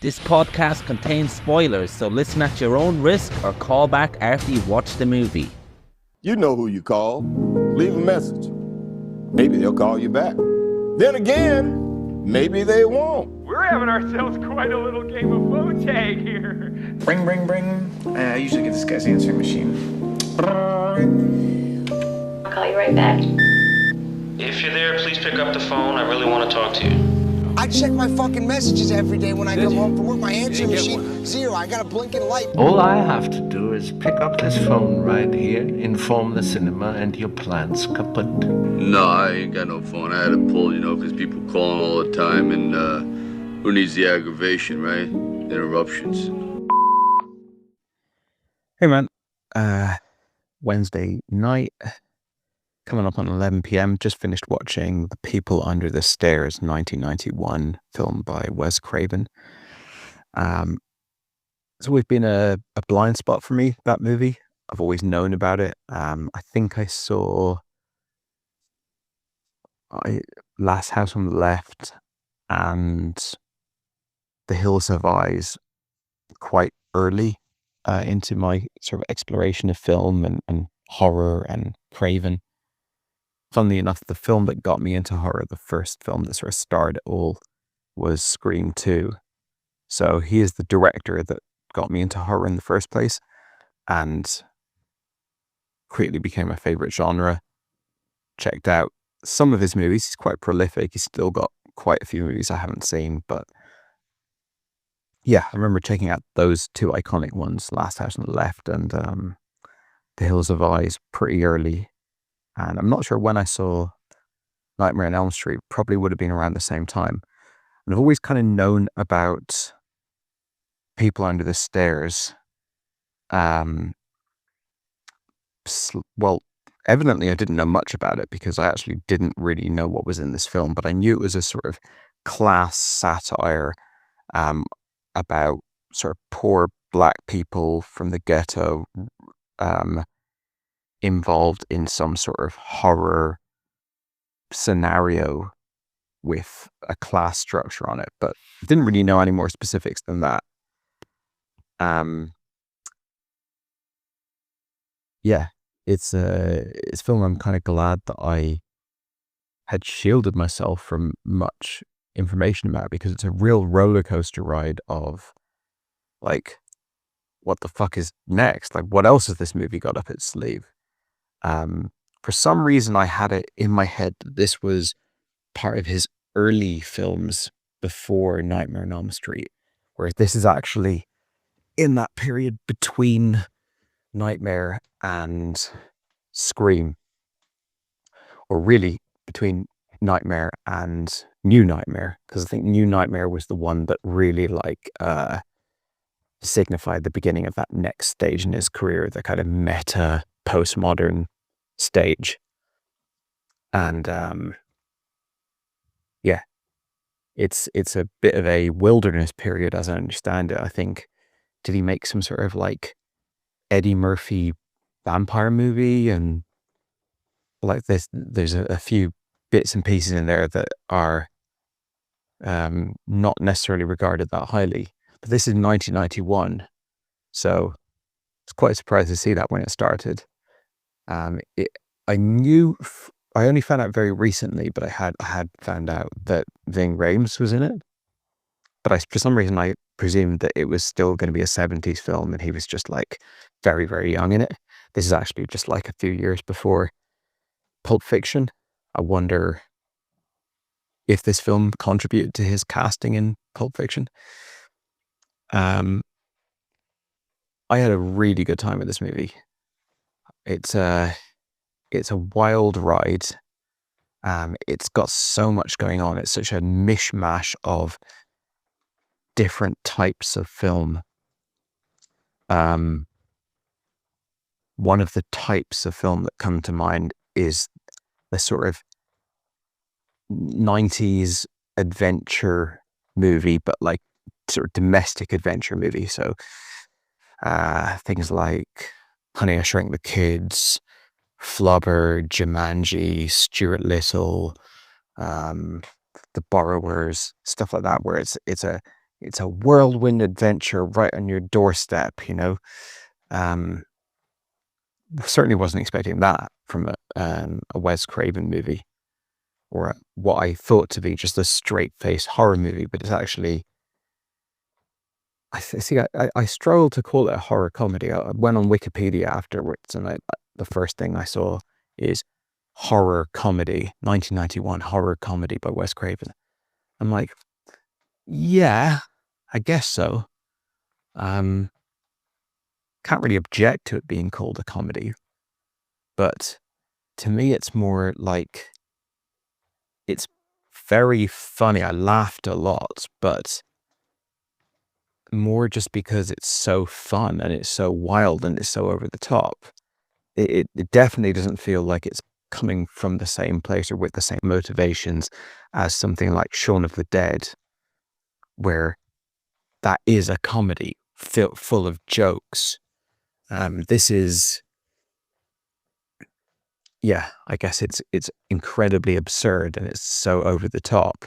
This podcast contains spoilers, so listen at your own risk or call back after you've watched the movie. You know who you call. Leave a message. Maybe they'll call you back. Then again, maybe they won't. We're having ourselves quite a little game of phone tag here. Ring, ring, ring. I usually get this guy's answering machine. I'll call you right back. If you're there, please pick up the phone. I really want to talk to you. I check my fucking messages every day when I come home from work. My answering machine, zero. I got a blinking light. All I have to do is pick up this phone right here, inform the cinema, and your plan's kaput. No, I ain't got no phone. I had to pull, because people calling all the time, and who needs the aggravation, right? Interruptions. Hey man, Wednesday night, coming up on 11 p.m, just finished watching The People Under the Stairs, 1991 film by Wes Craven. It's always been a blind spot for me, that movie. I've always known about it. I think I saw Last House on the Left and The Hills Have Eyes quite early into my sort of exploration of film and horror and Craven. Funnily enough, the film that got me into horror, the first film that sort of starred it all, was Scream 2. So he is the director that got me into horror in the first place and quickly became my favorite genre. Checked out some of his movies. He's quite prolific. He's still got quite a few movies I haven't seen, but yeah, I remember checking out those two iconic ones, Last House on the Left and The Hills of Eyes, pretty early. And I'm not sure when I saw Nightmare on Elm Street, probably would have been around the same time. And I've always kind of known about People Under the Stairs. Well, evidently I didn't know much about it because I actually didn't really know what was in this film, but I knew it was a sort of class satire about sort of poor black people from the ghetto involved in some sort of horror scenario with a class structure on it, but didn't really know any more specifics than that. Yeah, it's a film I'm kind of glad that I had shielded myself from much information about, because it's a real roller coaster ride of like, what the fuck is next? Like, what else has this movie got up its sleeve? For some reason, I had it in my head that this was part of his early films before Nightmare on Elm Street, whereas this is actually in that period between Nightmare and Scream, or really between Nightmare and New Nightmare, because I think New Nightmare was the one that really signified the beginning of that next stage in his career, the kind of meta postmodern stage. And yeah, it's a bit of a wilderness period as I understand it. I think, did he make some sort of like Eddie Murphy vampire movie? And like there's a few bits and pieces in there that are not necessarily regarded that highly. But this is 1991, so I was quite surprised to see that when it started. I only found out very recently, but I had found out that Ving Rhames was in it. But for some reason, I presumed that it was still going to be a 70s film and he was just like very, very young in it. This is actually just like a few years before Pulp Fiction. I wonder if this film contributed to his casting in Pulp Fiction. I had a really good time with this movie. It's a wild ride. It's got so much going on. It's such a mishmash of different types of film. One of the types of film that come to mind is the sort of 90s adventure movie, but like sort of domestic adventure movie. So things like Honey, I Shrunk the Kids, Flubber, Jumanji, Stuart Little, The Borrowers, stuff like that, where it's a it's a whirlwind adventure right on your doorstep, you know. Certainly wasn't expecting that from a Wes Craven movie, or what I thought to be just a straight-faced horror movie, but it's actually, I struggle to call it a horror comedy. I went on Wikipedia afterwards, and the first thing I saw is horror comedy, 1991 horror comedy by Wes Craven. I'm like, yeah, I guess so. Can't really object to it being called a comedy, but to me, it's more like, it's very funny. I laughed a lot, but more just because it's so fun and it's so wild and it's so over the top. It definitely doesn't feel like it's coming from the same place or with the same motivations as something like Shaun of the Dead, where that is a comedy full of jokes. This is, yeah, I guess it's incredibly absurd and it's so over the top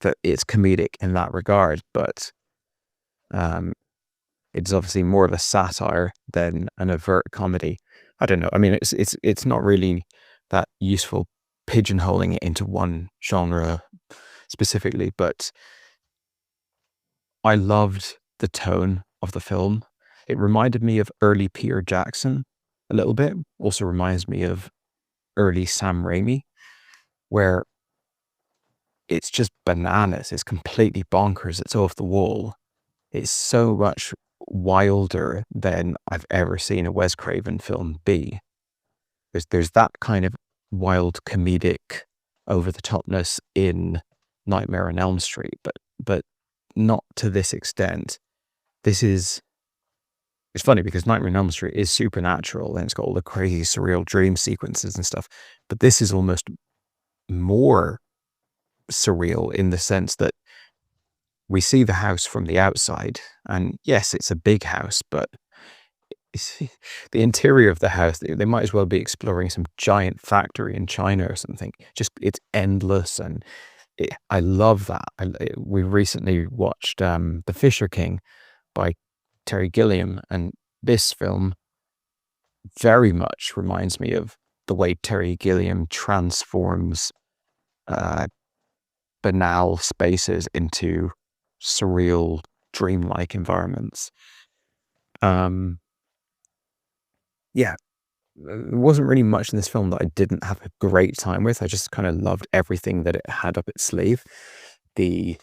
that it's comedic in that regard, but it's obviously more of a satire than an overt comedy. I don't know. I mean, it's not really that useful pigeonholing it into one genre specifically, but I loved the tone of the film. It reminded me of early Peter Jackson a little bit. Also reminds me of early Sam Raimi, where it's just bananas. It's completely bonkers. It's off the wall. It's so much wilder than I've ever seen a Wes Craven film be. There's that kind of wild comedic over the topness in Nightmare on Elm Street, but not to this extent. It's funny because Nightmare on Elm Street is supernatural and it's got all the crazy surreal dream sequences and stuff, but this is almost more surreal in the sense that we see the house from the outside, and yes, it's a big house, but the interior of the house, they might as well be exploring some giant factory in China or something. Just, it's endless, and I love that. We recently watched The Fisher King by Terry Gilliam, and this film very much reminds me of the way Terry Gilliam transforms banal spaces into surreal, dreamlike environments. Yeah, there wasn't really much in this film that I didn't have a great time with. I just kind of loved everything that it had up its sleeve. The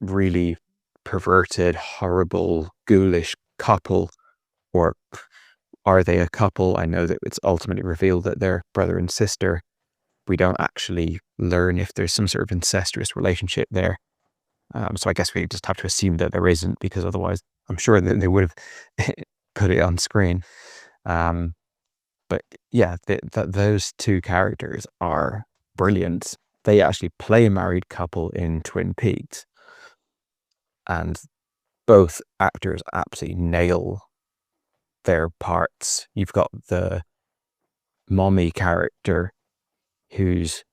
really perverted, horrible, ghoulish couple, or are they a couple? I know that it's ultimately revealed that they're brother and sister. We don't actually learn if there's some sort of incestuous relationship there. So I guess we just have to assume that there isn't, because otherwise I'm sure that they would have put it on screen. But yeah, those two characters are brilliant. They actually play a married couple in Twin Peaks, and both actors absolutely nail their parts. You've got the mommy character who's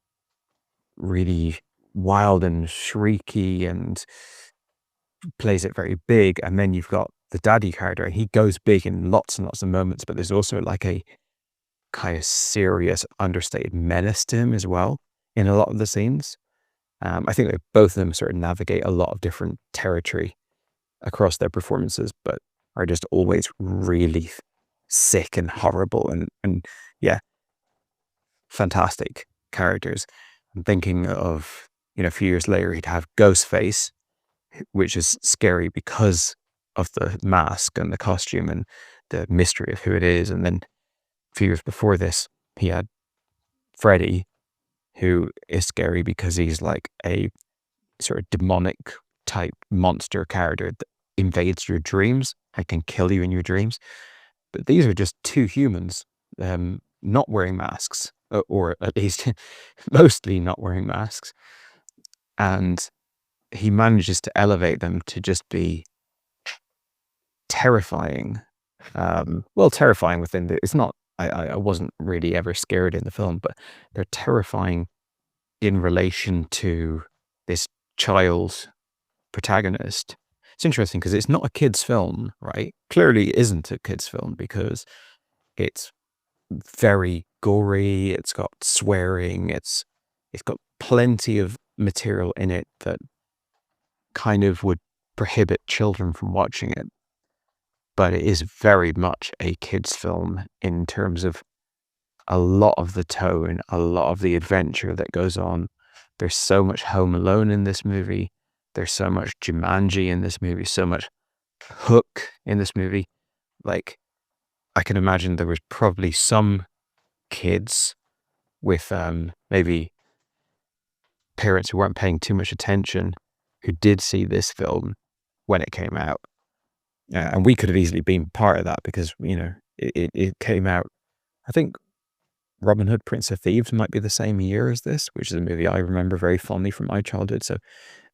really wild and shrieky and plays it very big, and then you've got the daddy character, and he goes big in lots and lots of moments, but there's also like a kind of serious, understated menace to him as well in a lot of the scenes. I think that both of them sort of navigate a lot of different territory across their performances, but are just always really sick and horrible, and yeah, fantastic characters. I'm thinking of, a few years later, he'd have Ghostface, which is scary because of the mask and the costume and the mystery of who it is. And then a few years before this, he had Freddy, who is scary because he's like a sort of demonic type monster character that invades your dreams and can kill you in your dreams. But these are just two humans, not wearing masks, or at least mostly not wearing masks. And he manages to elevate them to just be terrifying. Terrifying within it's not, I wasn't really ever scared in the film, but they're terrifying in relation to this child protagonist. It's interesting because it's not a kid's film, right? Clearly it isn't a kid's film because it's very gory, it's got swearing, it's got plenty of material in it that kind of would prohibit children from watching it. But it is very much a kid's film in terms of a lot of the tone, a lot of the adventure that goes on. There's so much Home Alone in this movie. There's so much Jumanji in this movie, so much Hook in this movie. Like, I can imagine there was probably some kids with maybe parents who weren't paying too much attention who did see this film when it came out. And we could have easily been part of that because, you know, it came out, I think Robin Hood, Prince of Thieves might be the same year as this, which is a movie I remember very fondly from my childhood. So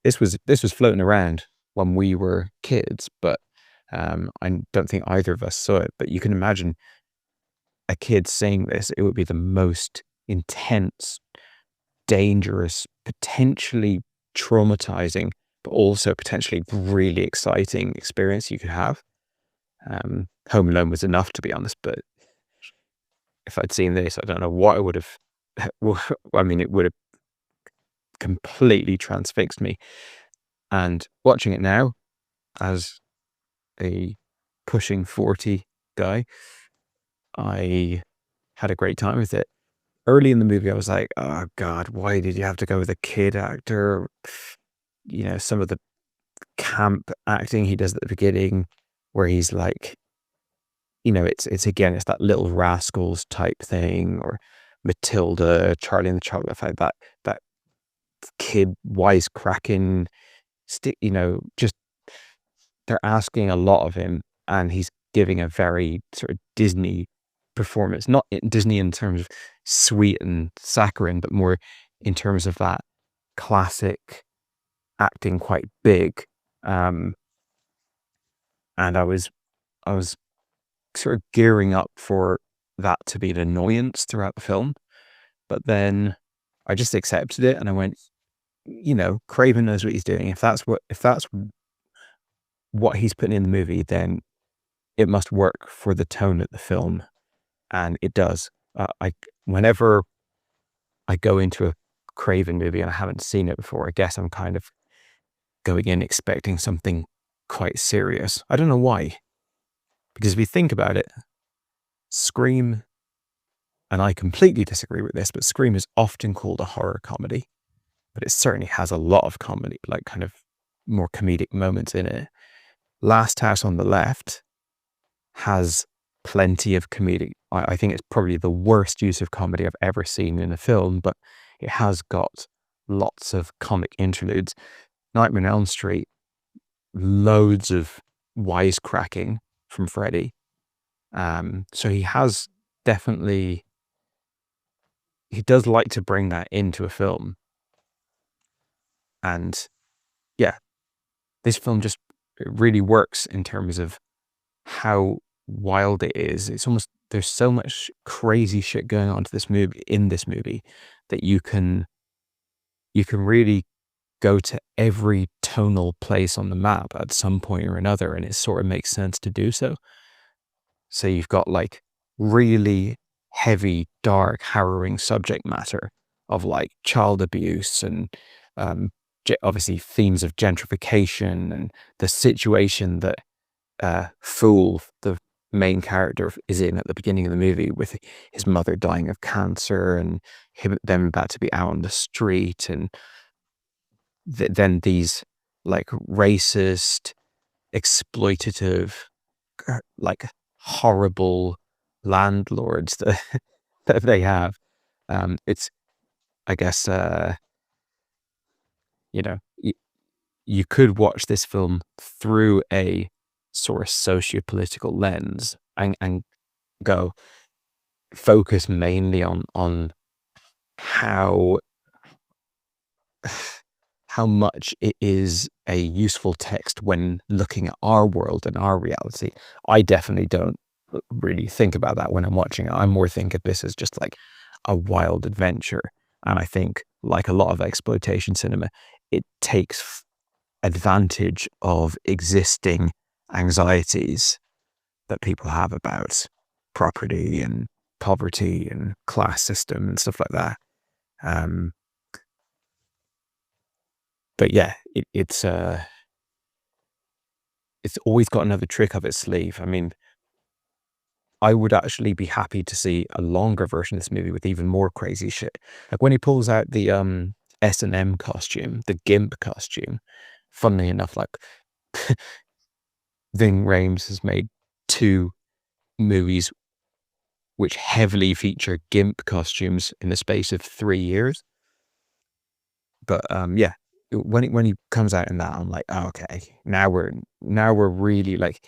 this was floating around when we were kids, but I don't think either of us saw it. But you can imagine a kid seeing this, it would be the most intense, dangerous, potentially traumatizing, but also potentially really exciting experience you could have. Home Alone was enough, to be honest, but if I'd seen this, I don't know what I would have. I mean, it would have completely transfixed me. And watching it now, as a pushing 40 guy, I had a great time with it. Early in the movie, I was like, oh God, why did you have to go with a kid actor? You know, some of the camp acting he does at the beginning where he's like, you know, it's that Little Rascals type thing, or Matilda, Charlie and the Chocolate Factory, that kid wisecracking, you know, just they're asking a lot of him, and he's giving a very sort of Disney performance, not Disney in terms of sweet and saccharine, but more in terms of that classic acting quite big. And I was sort of gearing up for that to be an annoyance throughout the film, but then I just accepted it and I went, you know, Craven knows what he's doing. If that's what he's putting in the movie, then it must work for the tone of the film, and it does. Whenever I go into a Craven movie and I haven't seen it before, I guess I'm kind of going in expecting something quite serious. I don't know why, because if you think about it, Scream, and I completely disagree with this, but Scream is often called a horror comedy, but it certainly has a lot of comedy, like kind of more comedic moments in it. Last House on the Left has plenty of comedic. I think it's probably the worst use of comedy I've ever seen in a film, but it has got lots of comic interludes. Nightmare on Elm Street, loads of wisecracking from Freddy. So he has definitely, he does like to bring that into a film. And yeah, this film just really works in terms of how wild it is. It's almost, there's so much crazy shit going on in this movie that you can really go to every tonal place on the map at some point or another, and it sort of makes sense to do so. So you've got like really heavy, dark, harrowing subject matter of like child abuse and obviously themes of gentrification and the situation that Fool, the main character, is in at the beginning of the movie, with his mother dying of cancer and him then about to be out on the street, and then these like racist, exploitative, like horrible landlords that that they have. It's, I guess, you know, you could watch this film through a sort of socio-political lens and go focus mainly on how much it is a useful text when looking at our world and our reality. I definitely don't really think about that when I'm watching it. I more think of this as just like a wild adventure. And I think, like a lot of exploitation cinema, it takes advantage of existing anxieties that people have about property and poverty and class system and stuff like that. But yeah, it's always got another trick up its sleeve. I mean, I would actually be happy to see a longer version of this movie with even more crazy shit. Like when he pulls out the S&M costume, the GIMP costume, funnily enough, like Ving Rhames has made 2 movies which heavily feature GIMP costumes in the space of 3 years. But yeah, when he comes out in that, I'm like, oh, okay, now we're really like,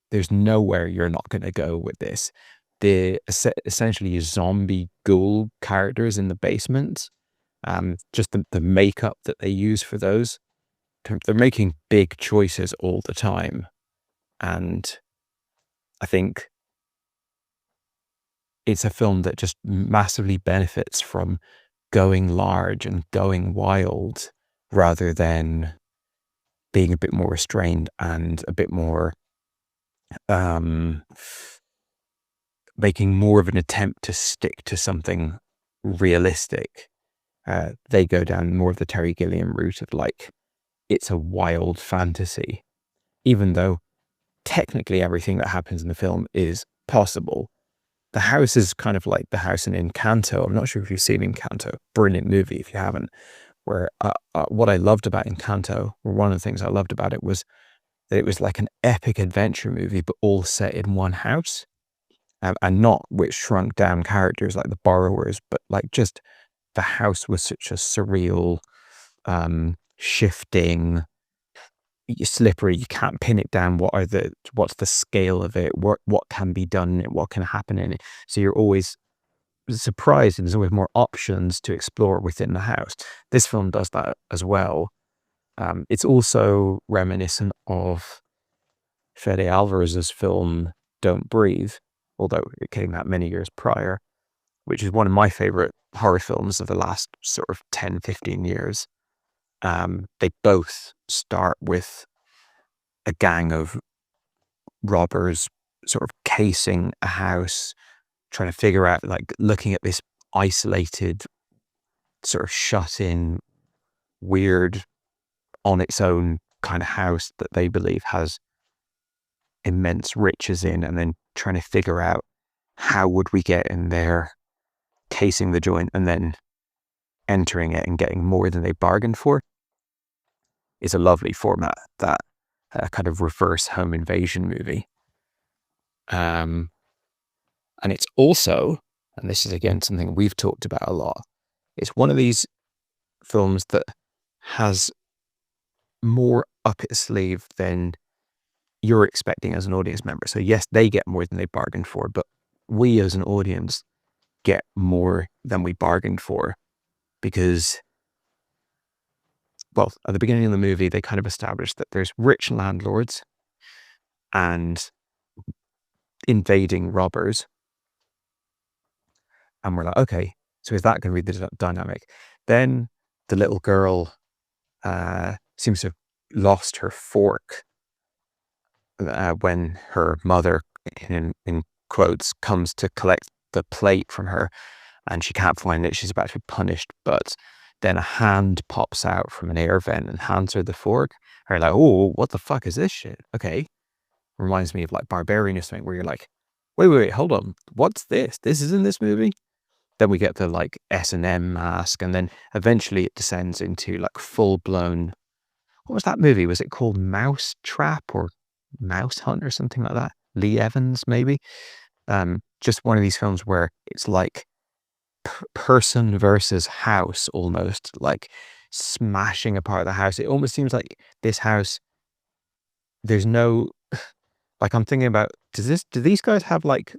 there's nowhere you're not going to go with this. The essentially zombie ghoul characters in the basement, just the makeup that they use for those, they're making big choices all the time. And I think it's a film that just massively benefits from going large and going wild rather than being a bit more restrained and a bit more making more of an attempt to stick to something realistic. They go down more of the Terry Gilliam route of like, it's a wild fantasy, even though technically everything that happens in the film is possible. The house is kind of like the house in Encanto. I'm not sure if you've seen Encanto. Brilliant movie if you haven't. Where what I loved about Encanto, or one of the things I loved about it, was that it was like an epic adventure movie, but all set in one house. And not with shrunk down characters like the borrowers, but like just the house was such a surreal, shifting, slippery. You can't pin it down. What's the scale of it? What can be done? What can happen in it? So you're always surprised, and there's always more options to explore within the house. This film does that as well. It's also reminiscent of Fede Alvarez's film Don't Breathe, although it came out many years prior, which is one of my favorite horror films of the last sort of 10, 15 years. They both start with a gang of robbers sort of casing a house, trying to figure out, like, looking at this isolated, sort of shut in, weird, on its own kind of house that they believe has immense riches in, and then trying to figure out how would we get in there, casing the joint and then entering it and getting more than they bargained for. Is a lovely format, that kind of reverse home invasion movie. And it's also, and this is again something we've talked about a lot, it's one of these films that has more up its sleeve than you're expecting as an audience member. So yes, they get more than they bargained for, but we as an audience get more than we bargained for, because, well, at the beginning of the movie, they kind of established that there's rich landlords and invading robbers. And we're like, okay, so is that going to be the dynamic? Then the little girl seems to have lost her fork when her mother, in quotes, comes to collect the plate from her, and she can't find it. She's about to be punished, but then a hand pops out from an air vent and hands her the fork. Her like, oh, what the fuck is this shit? Okay. Reminds me of like Barbarian or something, where you're like, wait, hold on. What's this? This is in this movie? Then we get the like S&M mask, and then eventually it descends into like full blown, what was that movie? Was it called Mouse Trap or Mouse Hunt or something like that? Lee Evans, maybe? Just one of these films where it's like person versus house, almost like smashing apart the house. It almost seems like this house, there's no, like, I'm thinking about, do these guys have like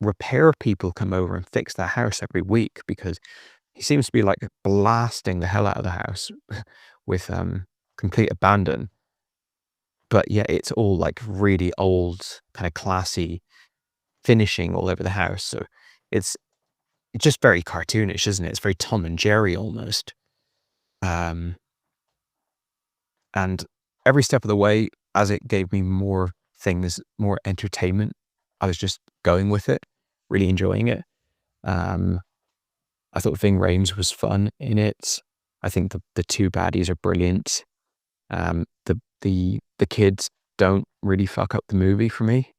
repair people come over and fix their house every week? Because he seems to be like blasting the hell out of the house with complete abandon. But yeah, it's all like really old, kind of classy finishing all over the house. So it's just very cartoonish, isn't it? It's very Tom and Jerry almost. And And every step of the way, as it gave me more things, more entertainment, I was just going with it, really enjoying it. I thought Ving Rhames was fun in it. I think the two baddies are brilliant. The kids don't really fuck up the movie for me.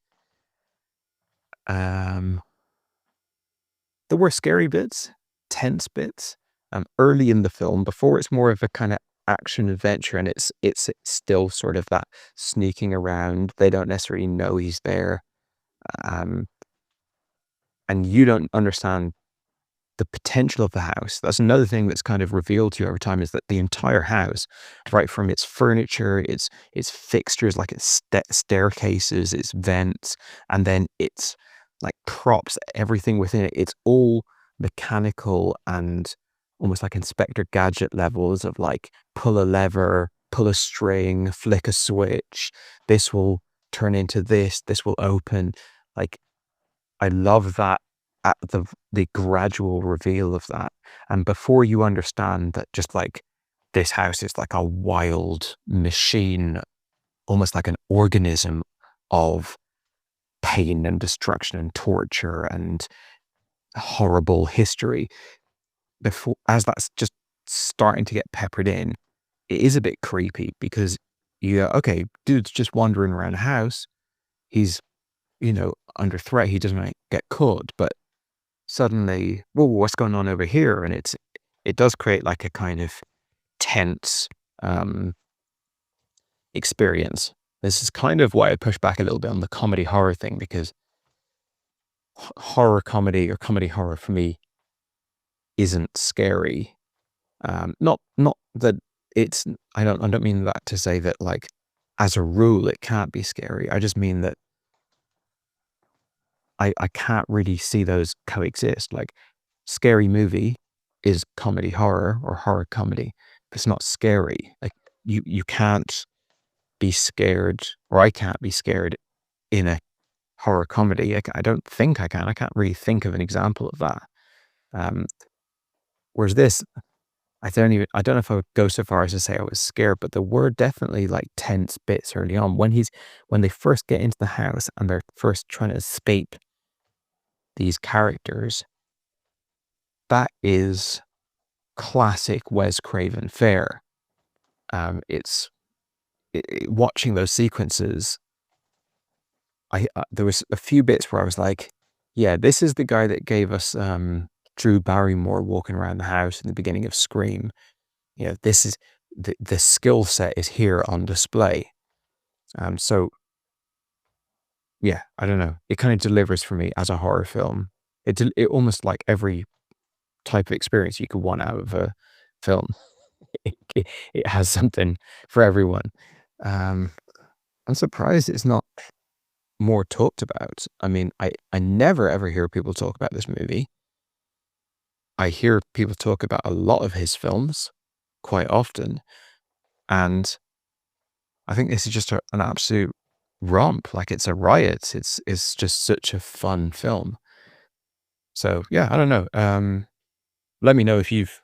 There were scary bits, tense bits, early in the film before it's more of a kind of action adventure, and it's still sort of that sneaking around. They don't necessarily know he's there, and you don't understand the potential of the house. That's another thing that's kind of revealed to you over time, is that the entire house, right from its furniture, its fixtures, like its staircases, its vents, and then its like props, everything within it, it's all mechanical and almost like Inspector Gadget levels of like pull a lever, pull a string, flick a switch, this will turn into this will open. Like, I love that, at the gradual reveal of that. And before you understand that just like this house is like a wild machine, almost like an organism of pain and destruction and torture and horrible history, before, as that's just starting to get peppered in, it is a bit creepy, because you go, okay, dude's just wandering around a house. He's, under threat. He doesn't get caught, but suddenly, whoa, what's going on over here? And it does create like a kind of tense experience. This is kind of why I push back a little bit on the comedy horror thing, because horror comedy, or comedy horror, for me isn't scary. Not that it's, I don't mean that to say that like as a rule it can't be scary. I just mean that I can't really see those coexist. Like, scary movie is comedy horror or horror comedy. If it's not scary, like you can't be scared, or I can't be scared in a horror comedy. I don't think I can. I can't really think of an example of that. Whereas this, I don't know if I would go so far as to say I was scared, but there were definitely like tense bits early on when they first get into the house and they're first trying to escape these characters. That is classic Wes Craven fare. Watching those sequences, there was a few bits where I was like, yeah, this is the guy that gave us Drew Barrymore walking around the house in the beginning of Scream. This is the skill set is here on display. So yeah, I don't know. It kind of delivers for me as a horror film. It almost like every type of experience you could want out of a film. It has something for everyone. I'm surprised it's not more talked about. I mean, I never ever hear people talk about this movie. I hear people talk about a lot of his films quite often, and I think this is just an absolute romp. Like, it's a riot. It's just such a fun film. So yeah, I don't know. Let me know if you've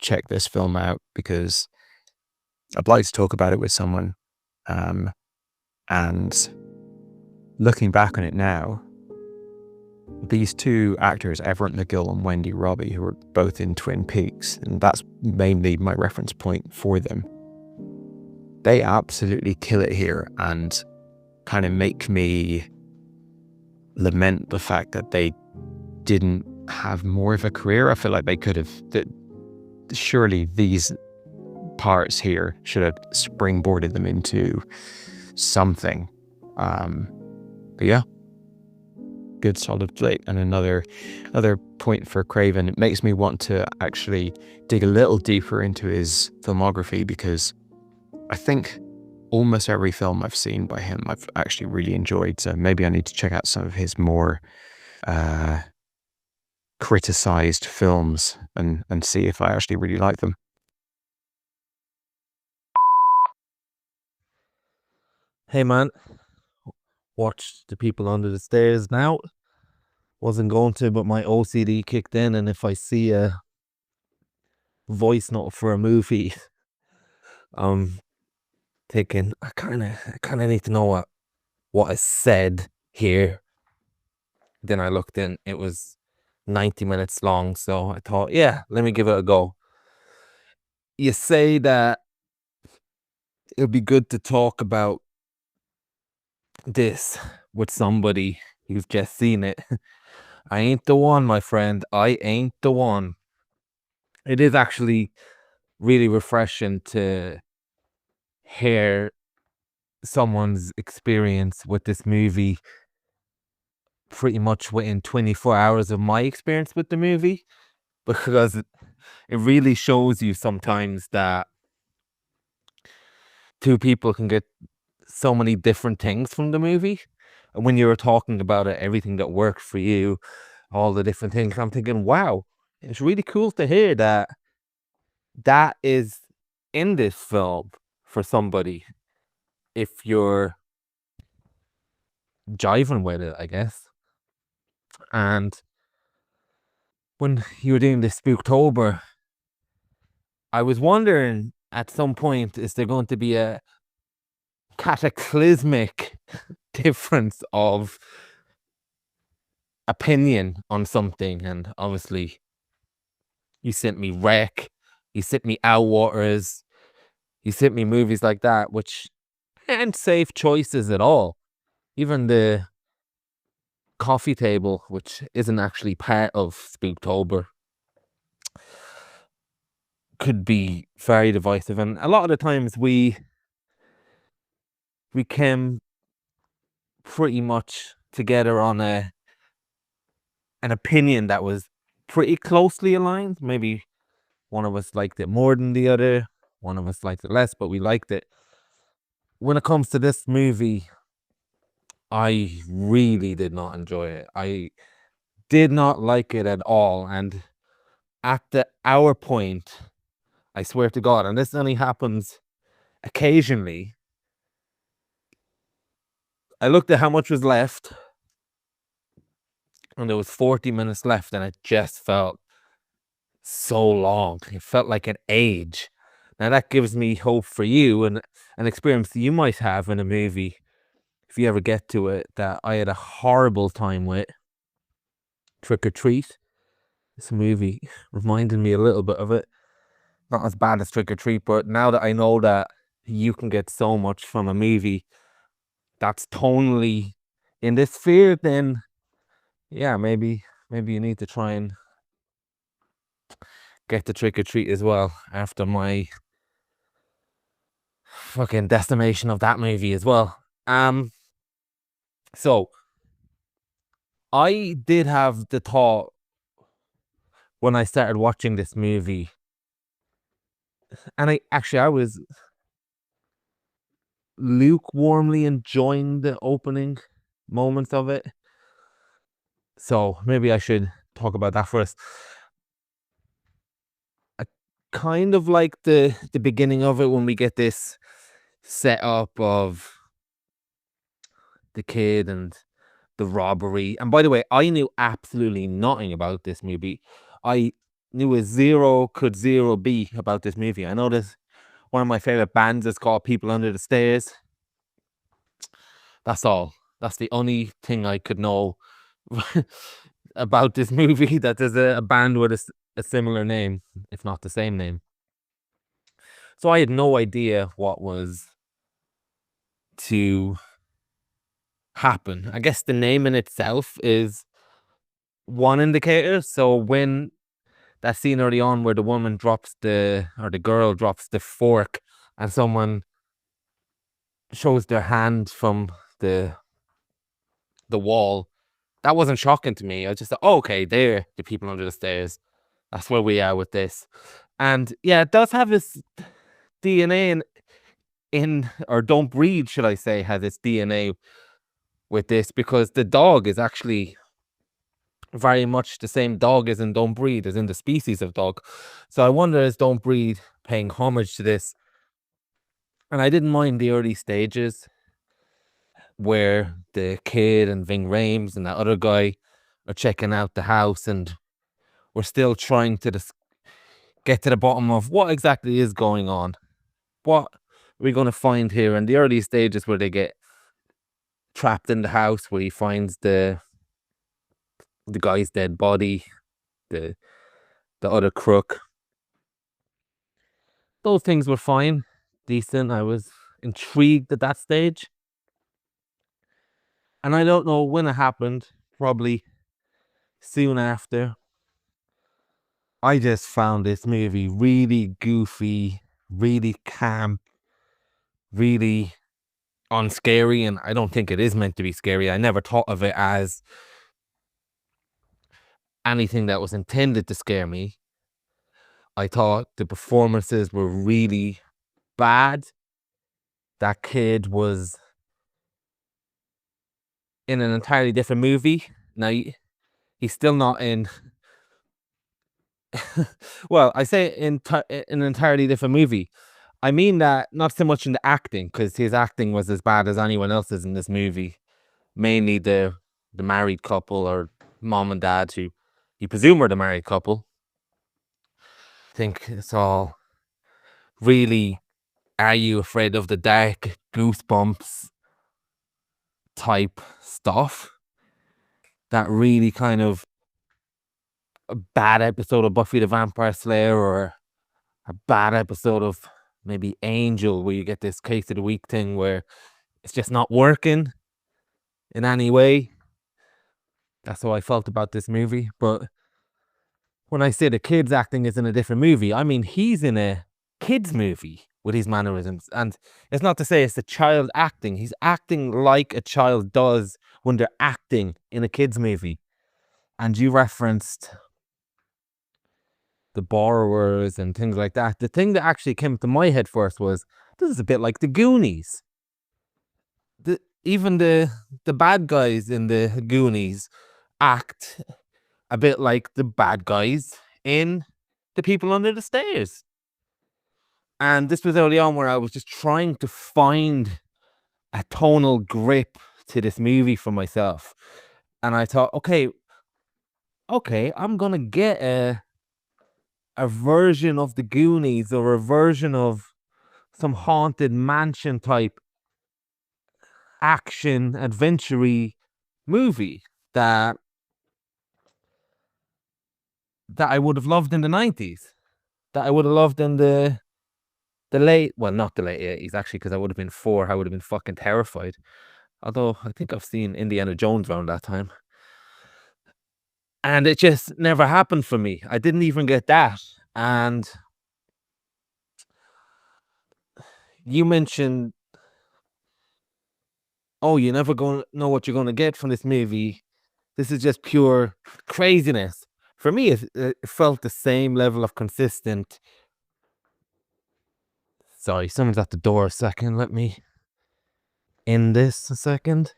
checked this film out, because I'd like to talk about it with someone. And looking back on it now, these two actors, Everett McGill and Wendy Robbie, who were both in Twin Peaks, and that's mainly my reference point for them, they absolutely kill it here and kind of make me lament the fact that they didn't have more of a career. I feel like they could have, surely these parts here should have springboarded them into something. But yeah, good solid flick, and another point for Craven. It makes me want to actually dig a little deeper into his filmography, because I think almost every film I've seen by him I've actually really enjoyed. So maybe I need to check out some of his more criticized films and see if I actually really like them. Hey man, watch The People Under the Stairs now. Wasn't going to, but my OCD kicked in, and if I see a voice note for a movie, thinking I kind of need to know what is said here. Then I looked in, it was 90 minutes long, so I thought, yeah, let me give it a go. You say that it would be good to talk about this with somebody who's just seen it. I ain't the one, my friend. I ain't the one. It is actually really refreshing to hear someone's experience with this movie pretty much within 24 hours of my experience with the movie, because it really shows you sometimes that two people can get so many different things from the movie. And when you were talking about it, everything that worked for you, all the different things, I'm thinking, wow, it's really cool to hear that that is in this film for somebody if you're jiving with it, I guess. And when you were doing this Spooktober, I was wondering at some point, is there going to be a cataclysmic difference of opinion on something? And obviously, you sent me Wreck, you sent me Outwaters, you sent me movies like that, which aren't safe choices at all. Even the Coffee Table, which isn't actually part of Spooktober, could be very divisive. And a lot of the times we came pretty much together on an opinion that was pretty closely aligned. Maybe one of us liked it more than the other, one of us liked it less, but we liked it. When it comes to this movie, I really did not enjoy it. I did not like it at all. And at the hour point, I swear to God, and this only happens occasionally, I looked at how much was left, and there was 40 minutes left, and it just felt so long. It felt like an age. Now that gives me hope for you and an experience that you might have in a movie, if you ever get to it, that I had a horrible time with. Trick or Treat. This movie reminded me a little bit of it. Not as bad as Trick or Treat, but now that I know that you can get so much from a movie that's tonally in this sphere, then yeah, maybe you need to try and get the Trick or Treat as well after my fucking decimation of that movie as well. So I did have the thought when I started watching this movie, and I was lukewarmly enjoying the opening moments of it. So maybe I should talk about that first. I kind of like the beginning of it when we get this setup of the kid and the robbery. And by the way, I knew absolutely nothing about this movie. I knew a zero could zero be about this movie. I know this one of my favorite bands is called People Under the Stairs. That's all. That's the only thing I could know about this movie, that there's a band with a similar name, if not the same name. So I had no idea what was to happen. I guess the name in itself is one indicator. So when that scene early on where the woman drops the girl drops the fork and someone shows their hand from the wall, that wasn't shocking to me. I just thought, oh, okay, they're the people under the stairs. That's where we are with this. And yeah, it does have this DNA in or Don't Breathe, should I say, has its DNA with this, because the dog is actually very much the same dog as in Don't Breathe, as in the species of dog. So I wonder, is Don't Breathe paying homage to this? And I didn't mind the early stages where the kid and Ving Rhames and that other guy are checking out the house, and we're still trying to get to the bottom of what exactly is going on. What we going to find here? And the early stages where they get trapped in the house, where he finds the guy's dead body, the other crook. Those things were fine, decent. I was intrigued at that stage. And I don't know when it happened, probably soon after. I just found this movie really goofy, really camp, really unscary, and I don't think it is meant to be scary. I never thought of it as anything that was intended to scare me. I thought the performances were really bad. That kid was in an entirely different movie. Now, he's still not in... well, I say in an entirely different movie. I mean that not so much in the acting, because his acting was as bad as anyone else's in this movie. Mainly the married couple, or mom and dad, who you presume are the married couple. I think it's all really, are you afraid of the dark, goosebumps type stuff. That really kind of a bad episode of Buffy the Vampire Slayer, or a bad episode of maybe Angel, where you get this case of the week thing where it's just not working in any way. That's how I felt about this movie. But when I say the kid's acting is in a different movie, I mean he's in a kid's movie with his mannerisms. And it's not to say it's the child acting. He's acting like a child does when they're acting in a kid's movie. And you referenced The Borrowers and things like that. The thing that actually came to my head first was, this is a bit like the Goonies. Even the bad guys in the Goonies act a bit like the bad guys in The People Under the Stairs. And this was early on where I was just trying to find a tonal grip to this movie for myself. And I thought, okay, I'm gonna get a version of the Goonies, or a version of some haunted mansion type action adventure-y movie that I would have loved in the 90s, that I would have loved in the late, well, not the late 80s actually, because I would have been 4. I would have been fucking terrified. Although I think I've seen Indiana Jones around that time. And it just never happened for me. I didn't even get that. And you mentioned, oh, you're never going to know what you're going to get from this movie. This is just pure craziness. For me, it felt the same level of consistent. Sorry, someone's at the door a second. Let me end this a second.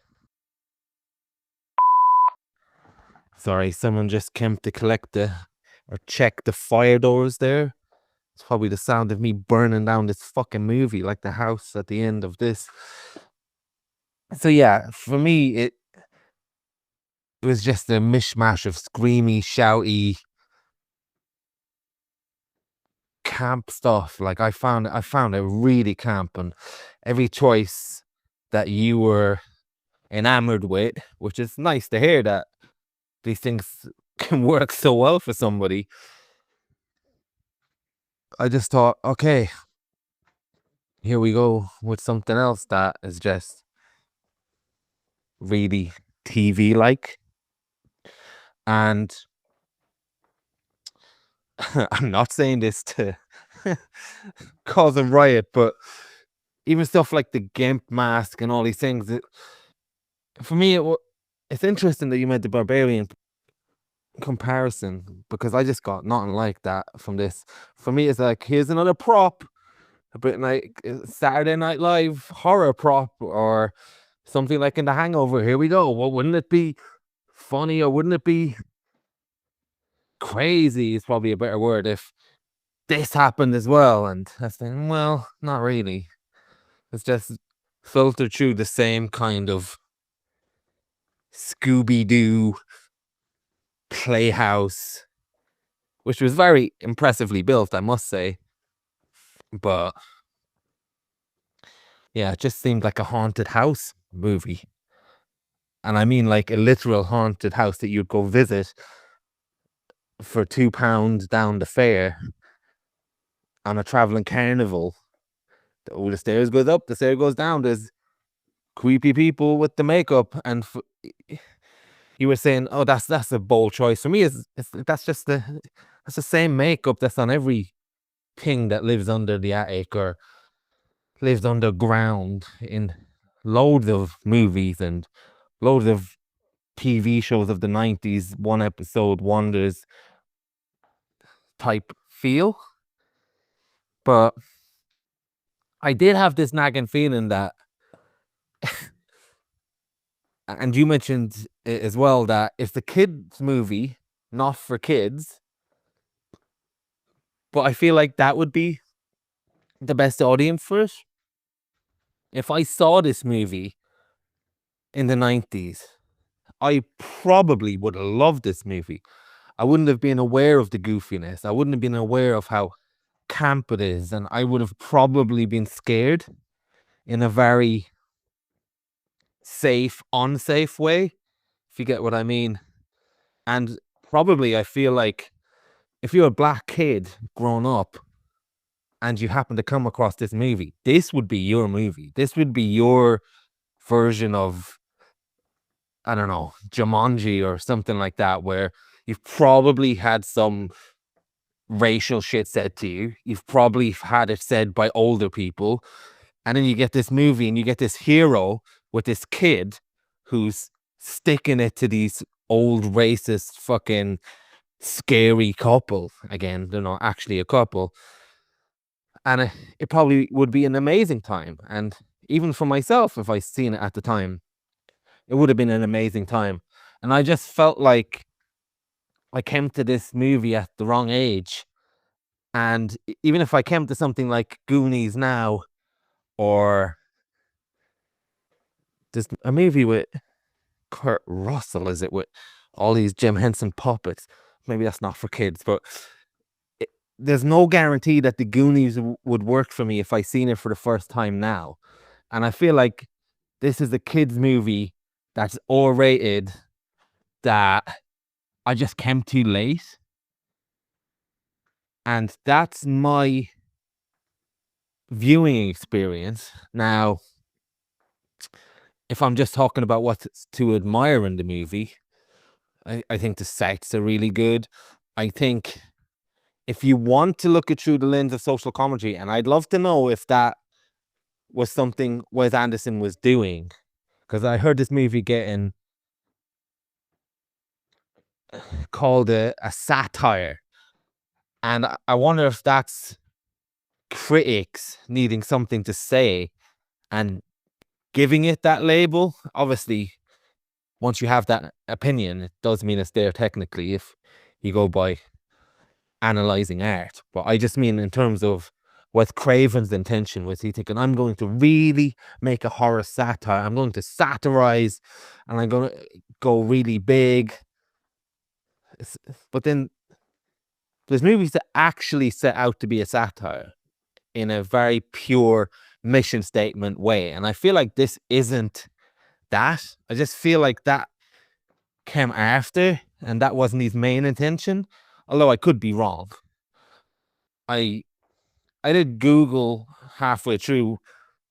Sorry, someone just came to collect or check the fire doors there. It's probably the sound of me burning down this fucking movie, like the house at the end of this. So yeah, for me, it was just a mishmash of screamy, shouty, camp stuff. Like I found it really camp, and every choice that you were enamored with, which is nice to hear that these things can work so well for somebody. I just thought, okay, here we go with something else that is just really TV-like. And I'm not saying this to cause a riot, but even stuff like the Gimp mask and all these things, for me, it's interesting that you made the Barbarian comparison, because I just got nothing like that from this. For me, it's like, here's another prop, a bit like Saturday Night Live horror prop, or something like in The Hangover. Here we go. Well, wouldn't it be funny, or wouldn't it be crazy, is probably a better word, if this happened as well? And I was thinking, well, not really. It's just filtered through the same kind of Scooby-Doo playhouse, which was very impressively built, I must say. But yeah, it just seemed like a haunted house movie. And I mean like a literal haunted house that you'd go visit for £2 down the fare on a traveling carnival. Oh, the stairs goes up, the stair goes down. There's creepy people with the makeup, and you were saying, "Oh, that's a bold choice." For me, that's just that's the same makeup that's on every thing that lives under the attic or lives underground in loads of movies and loads of TV shows of the 90s, one episode wonders type feel. But I did have this nagging feeling that, and you mentioned it as well, that if the kids movie, not for kids, but I feel like that would be the best audience for it. If I saw this movie in the 90s, I probably would have loved this movie. I wouldn't have been aware of the goofiness. I wouldn't have been aware of how camp it is. And I would have probably been scared in a very safe, unsafe way, if you get what I mean. And probably I feel like if you're a black kid growing up and you happen to come across this movie, this would be your movie. This would be your version of, I don't know, Jumanji or something like that, where you've probably had some racial shit said to you. You've probably had it said by older people. And then you get this movie and you get this hero with this kid who's sticking it to these old racist fucking scary couple. Again, they're not actually a couple. And it probably would be an amazing time. And even for myself, if I seen it at the time, it would have been an amazing time. And I just felt like I came to this movie at the wrong age. And even if I came to something like Goonies now, or there's a movie with Kurt Russell, is it, with all these Jim Henson puppets? Maybe that's not for kids, but there's no guarantee that the Goonies would work for me if I seen it for the first time now. And I feel like this is a kids movie that's R-rated, that I just came too late. And that's my viewing experience. Now, if I'm just talking about what's to admire in the movie, I think the sets are really good. I think if you want to look at through the lens of social commentary, and I'd love to know if that was something Wes Anderson was doing, because I heard this movie getting called a satire. And I wonder if that's critics needing something to say and giving it that label. Obviously, once you have that opinion, it does mean it's there technically if you go by analyzing art. But I just mean in terms of what Craven's intention was. He thinking, I'm going to really make a horror satire. I'm going to satirize and I'm going to go really big. But then there's movies that actually set out to be a satire in a very pure mission statement way. And I feel like this isn't that. I just feel like that came after and that wasn't his main intention. Although I could be wrong. I did Google halfway through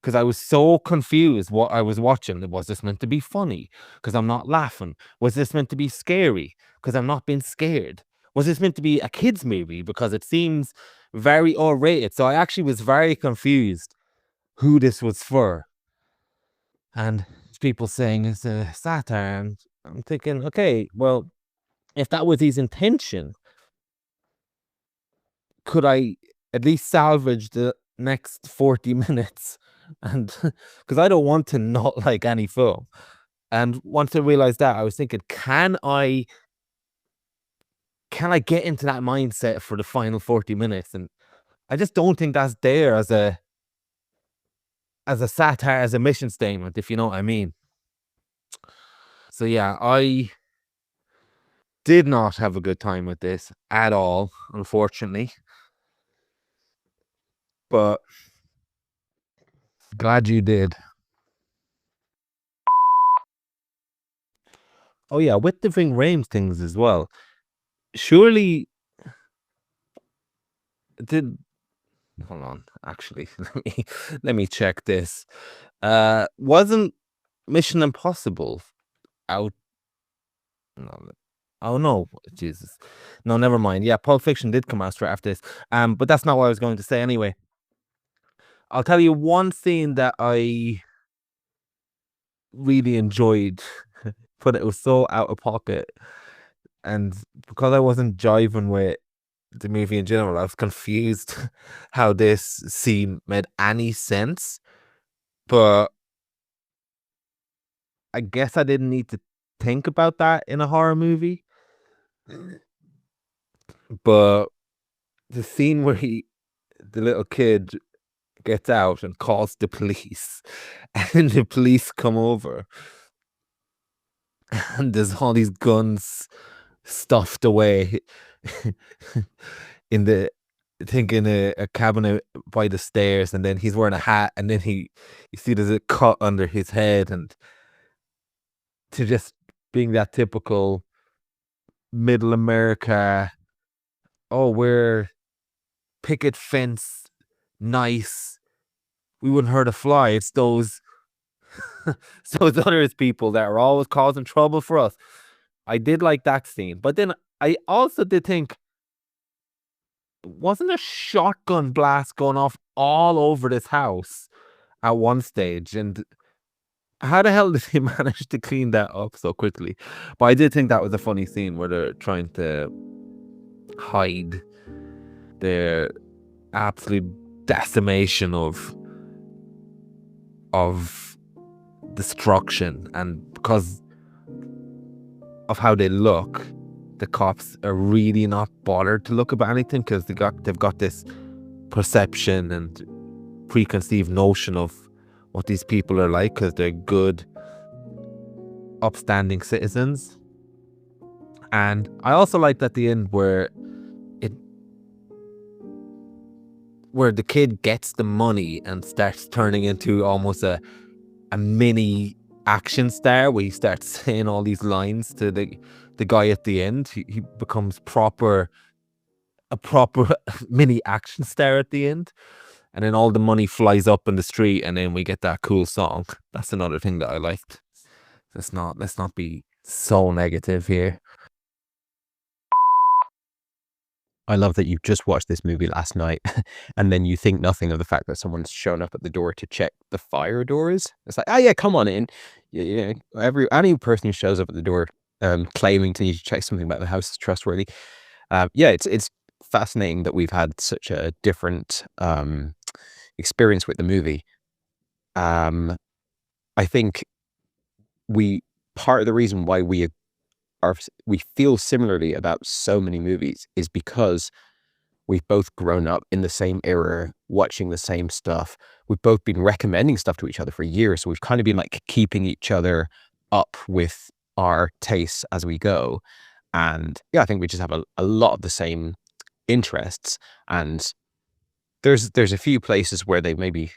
because I was so confused what I was watching. Was this meant to be funny? Because I'm not laughing. Was this meant to be scary? Because I'm not being scared. Was this meant to be a kid's movie? Because it seems very R-rated. So I actually was very confused who this was for. And people saying it's a satire. And I'm thinking, okay, well, if that was his intention, could I at least salvage the next 40 minutes? And because I don't want to not like any film. And once I realized that, I was thinking, can I get into that mindset for the final 40 minutes? And I just don't think that's there as a satire, as a mission statement, if you know what I mean. So yeah, I did not have a good time with this at all, unfortunately. But Glad you did. Oh yeah, with the Ving Rhames things as well. Surely did hold on, actually. Let me check this. Wasn't Mission Impossible out? No. Oh no, Jesus. No, never mind. Yeah, Pulp Fiction did come out straight after this. But that's not what I was going to say anyway. I'll tell you one scene that I really enjoyed, but it was so out of pocket. And because I wasn't jiving with the movie in general, I was confused how this scene made any sense. But I guess I didn't need to think about that in a horror movie. But the scene where the little kid gets out and calls the police, and the police come over, and there's all these guns stuffed away in the in a cabinet by the stairs, and then he's wearing a hat, and then you see there's a cut under his head, and to just being that typical middle America, oh, we're picket fence nice, we wouldn't hurt a fly. It's those those other people that are always causing trouble for us. I did like that scene, but then I also did think, wasn't a shotgun blast going off all over this house at one stage? And how the hell did he manage to clean that up so quickly? But I did think that was a funny scene where they're trying to hide their absolute decimation of destruction, and because of how they look, the cops are really not bothered to look about anything because they've got this perception and preconceived notion of what these people are like because they're good, upstanding citizens. And I also liked at the end where the kid gets the money and starts turning into almost a mini action star, where he starts saying all these lines to the guy at the end. He becomes a proper mini action star at the end, and then all the money flies up in the street, and then we get that cool song. That's another thing that I liked. Let's not be so negative here. I love that you just watched this movie last night and then you think nothing of the fact that someone's shown up at the door to check the fire doors. It's like, oh yeah, come on in. Yeah, any person who shows up at the door claiming to need to check something about the house is trustworthy. Yeah, it's fascinating that we've had such a different experience with the movie. I think part of the reason why we feel similarly about so many movies is because we've both grown up in the same era, watching the same stuff. We've both been recommending stuff to each other for years. So we've kind of been like keeping each other up with our tastes as we go. And yeah, I think we just have a lot of the same interests. And there's a few places where they maybe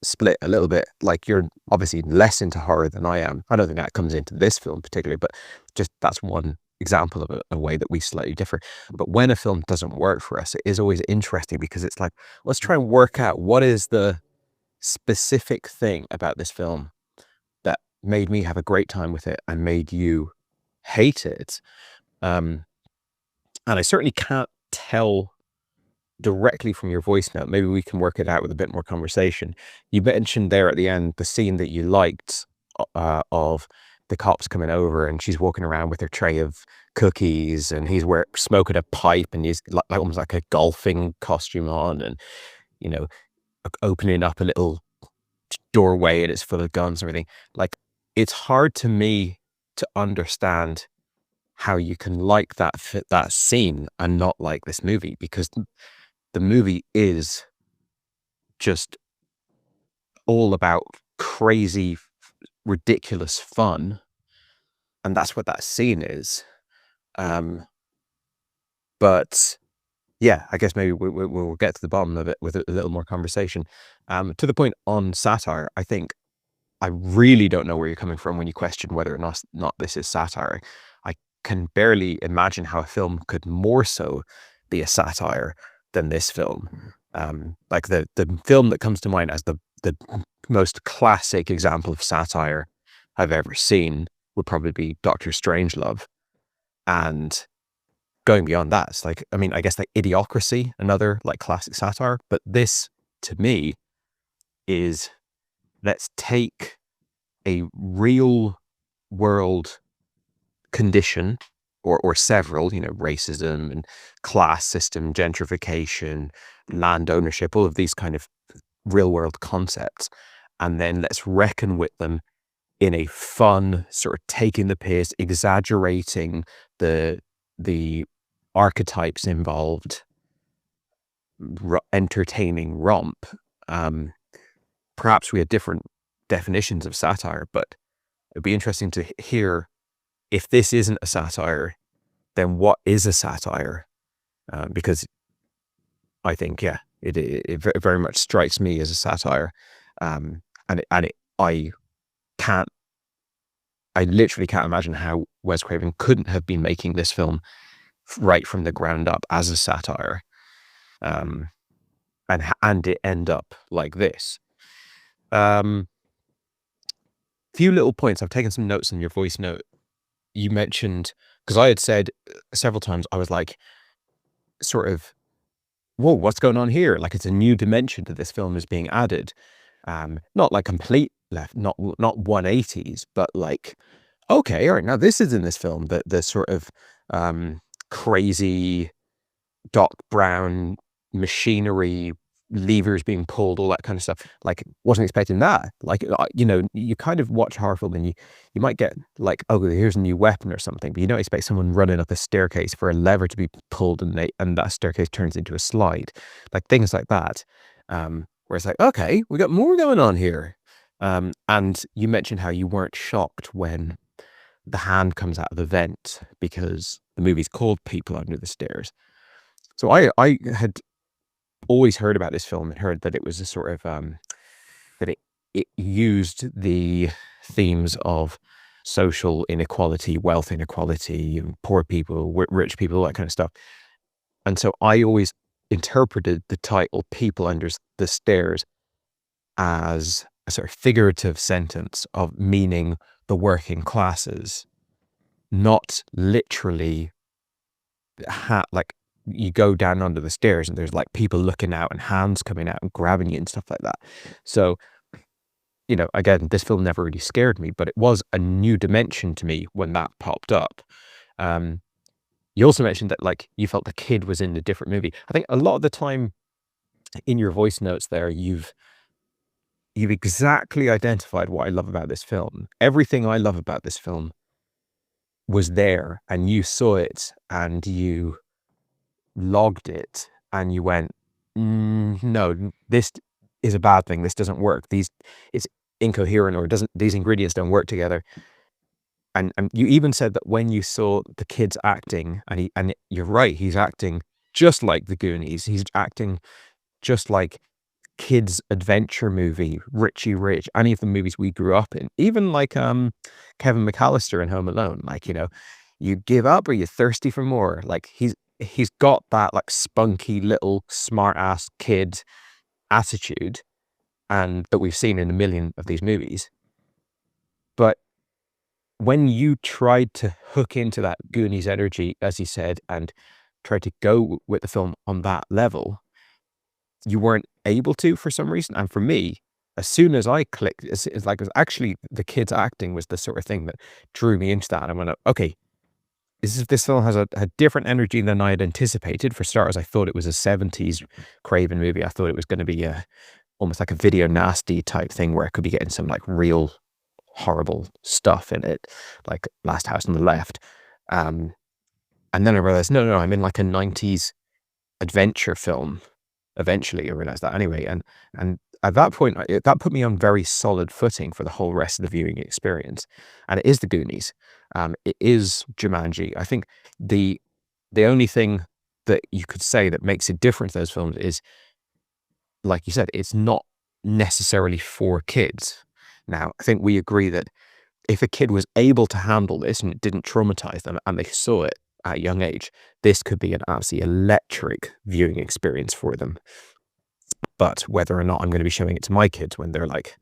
split a little bit. Like, you're obviously less into horror than I am. I don't think that comes into this film particularly, but just that's one example of a way that we slightly differ. But when a film doesn't work for us, it is always interesting because it's like, let's try and work out what is the specific thing about this film that made me have a great time with it and made you hate it. And I certainly can't tell directly from your voice note. Maybe we can work it out with a bit more conversation. You mentioned there at the end the scene that you liked of the cops coming over, and she's walking around with her tray of cookies, and he's smoking a pipe, and he's like almost like a golfing costume on, and opening up a little doorway and it's full of guns and everything. Like, it's hard to me to understand how you can like that scene and not like this movie, because the movie is just all about crazy, ridiculous fun. And that's what that scene is. But yeah, I guess maybe we'll get to the bottom of it with a little more conversation. To the point on satire, I think I really don't know where you're coming from when you question whether or not this is satire. I can barely imagine how a film could more so be a satire than this film. Like the film that comes to mind as the most classic example of satire I've ever seen would probably be Doctor Strangelove. And going beyond that, it's like, I mean, I guess like Idiocracy, another like classic satire, but this to me is, let's take a real world condition or several, you know, racism and class system, gentrification, land ownership, all of these kind of real world concepts, and then let's reckon with them in a fun, sort of taking the piss, exaggerating the archetypes involved, entertaining romp. Perhaps we had different definitions of satire, but it'd be interesting to hear, if this isn't a satire, then what is a satire? Because I think, yeah, it very much strikes me as a satire. I literally can't imagine how Wes Craven couldn't have been making this film right from the ground up as a satire, and it end up like this. Few little points. I've taken some notes on your voice note. You mentioned, because I had said several times, I was like, sort of, whoa, what's going on here? Like, it's a new dimension to this film is being added. Not like complete left, not 180s, but like, okay, all right, now this is in this film, the sort of crazy Doc Brown machinery, levers being pulled, all that kind of stuff. Like, wasn't expecting that. Like, you know, you kind of watch a horror film and you might get like, oh, here's a new weapon or something, but you don't expect someone running up a staircase for a lever to be pulled and that staircase turns into a slide. Like things like that. Where it's like, okay, we got more going on here. And you mentioned how you weren't shocked when the hand comes out of the vent because the movie's called People Under the Stairs. So I had always heard about this film and heard that it was a sort of that it used the themes of social inequality, wealth inequality, and poor people, rich people, all that kind of stuff. And so I always interpreted the title People Under the Stairs as a sort of figurative sentence of meaning the working classes, not literally like you go down under the stairs and there's like people looking out and hands coming out and grabbing you and stuff like that. So, you know, again, this film never really scared me, but it was a new dimension to me when that popped up. You also mentioned that like you felt the kid was in a different movie. I think a lot of the time in your voice notes there, you've exactly identified what I love about this film. Everything I love about this film was there, and you saw it and you logged it and you went, no, this is a bad thing. This doesn't work. It's incoherent, or these ingredients don't work together. And you even said that when you saw the kids acting, and you're right, he's acting just like the Goonies. He's acting just like kids adventure movie, Richie Rich, any of the movies we grew up in, even like Kevin McAllister in Home Alone. Like, you know, you give up or you're thirsty for more. Like he's got that like spunky little smart ass kid attitude, and that we've seen in a million of these movies. But when you tried to hook into that Goonies energy, as you said, and tried to go with the film on that level, you weren't able to for some reason. And for me, as soon as I clicked, it's like it was actually the kids acting was the sort of thing that drew me into that. And I went, okay, this film has a different energy than I had anticipated. For starters, I thought it was a 70s Craven movie. I thought it was going to be almost like a video nasty type thing where it could be getting some like real horrible stuff in it, like Last House on the Left. And then I realized, no, I'm in like a 90s adventure film. Eventually I realized that anyway. And at that point, that put me on very solid footing for the whole rest of the viewing experience. And it is the Goonies. It is Jumanji. I think the only thing that you could say that makes it different to those films is, like you said, it's not necessarily for kids. Now, I think we agree that if a kid was able to handle this and it didn't traumatize them and they saw it at a young age, this could be an absolutely electric viewing experience for them. But whether or not I'm going to be showing it to my kids when they're like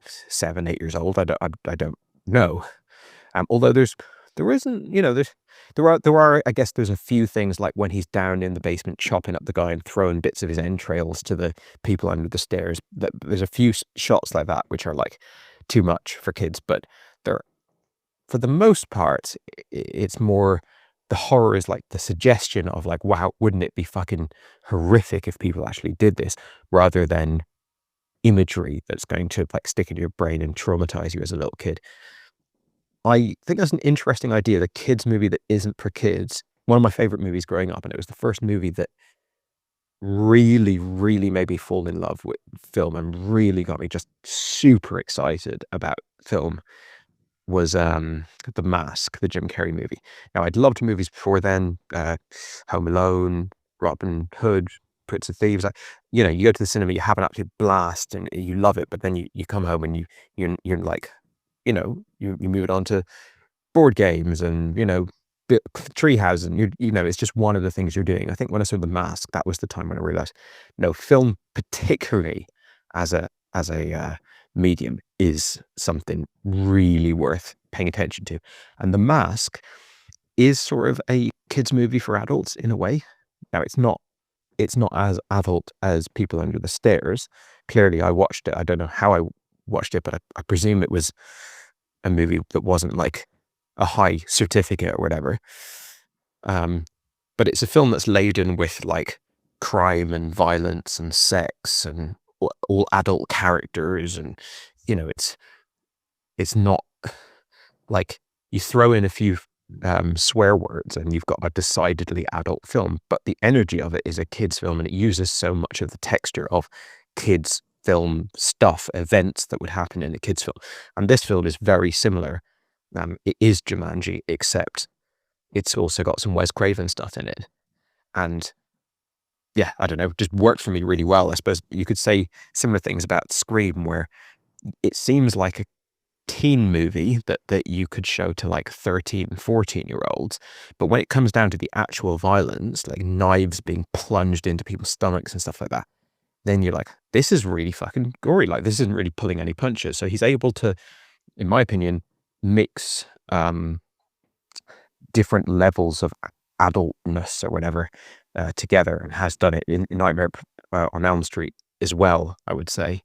7, 8 years old, I don't know. Although there isn't, you know, there are, I guess there's a few things like when he's down in the basement chopping up the guy and throwing bits of his entrails to the people under the stairs. There's a few shots like that which are like too much for kids, but they're, for the most part, it's more, the horror is like the suggestion of like, wow, wouldn't it be fucking horrific if people actually did this, rather than imagery that's going to like stick in your brain and traumatize you as a little kid. I think that's an interesting idea, the kids movie that isn't for kids. One of my favorite movies growing up, and it was the first movie that really, really made me fall in love with film and really got me just super excited about film, was The Mask, the Jim Carrey movie. Now, I'd loved movies before then, Home Alone, Robin Hood, Prince of Thieves. You know, you go to the cinema, you have an absolute blast and you love it, but then you come home and you're like, you know, you move it on to board games and, you know, treehouse, and you know, it's just one of the things you're doing. I think when I saw The Mask, that was the time when I realized, no, film, particularly as a medium, is something really worth paying attention to. And The Mask is sort of a kids movie for adults in a way. Now, it's not as adult as People Under the Stairs. Clearly, I watched it. I don't know how I watched it, but I presume it was a movie that wasn't like a high certificate or whatever. But it's a film that's laden with like crime and violence and sex and all adult characters, and you know, it's not like you throw in a few swear words and you've got a decidedly adult film, but the energy of it is a kids film, and it uses so much of the texture of kids film stuff, events that would happen in a kids film. And this film is very similar. It is Jumanji, except it's also got some Wes Craven stuff in it. And yeah, I don't know, just worked for me really well. I suppose you could say similar things about Scream, where it seems like a teen movie that you could show to like 13 and 14-year-olds, but when it comes down to the actual violence, like knives being plunged into people's stomachs and stuff like that, then you're like, this is really fucking gory. Like, this isn't really pulling any punches. So he's able to, in my opinion, mix different levels of adultness or whatever together, and has done it in Nightmare on Elm Street as well, I would say.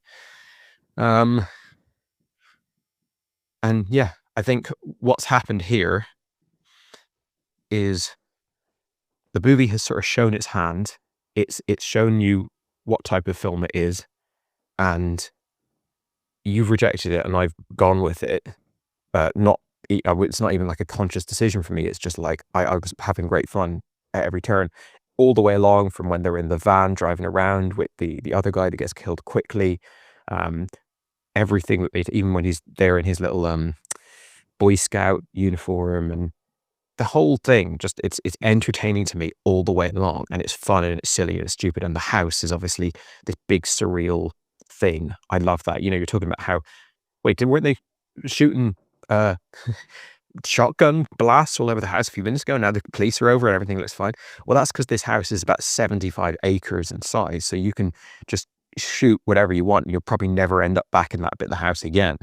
And yeah, I think what's happened here is the movie has sort of shown its hand. It's shown you what type of film it is, and you've rejected it, and I've gone with it. It's not even like a conscious decision for me. It's just like I was having great fun at every turn, all the way along from when they're in the van driving around with the other guy that gets killed quickly. Everything that even when he's there in his little Boy Scout uniform, and the whole thing, just it's entertaining to me all the way along, and it's fun and it's silly and it's stupid, and the house is obviously this big surreal thing. I love that. You know, you're talking about how, weren't they shooting shotgun blasts all over the house a few minutes ago? Now the police are over and everything looks fine. Well, that's because this house is about 75 acres in size, so you can just shoot whatever you want, and you'll probably never end up back in that bit of the house again.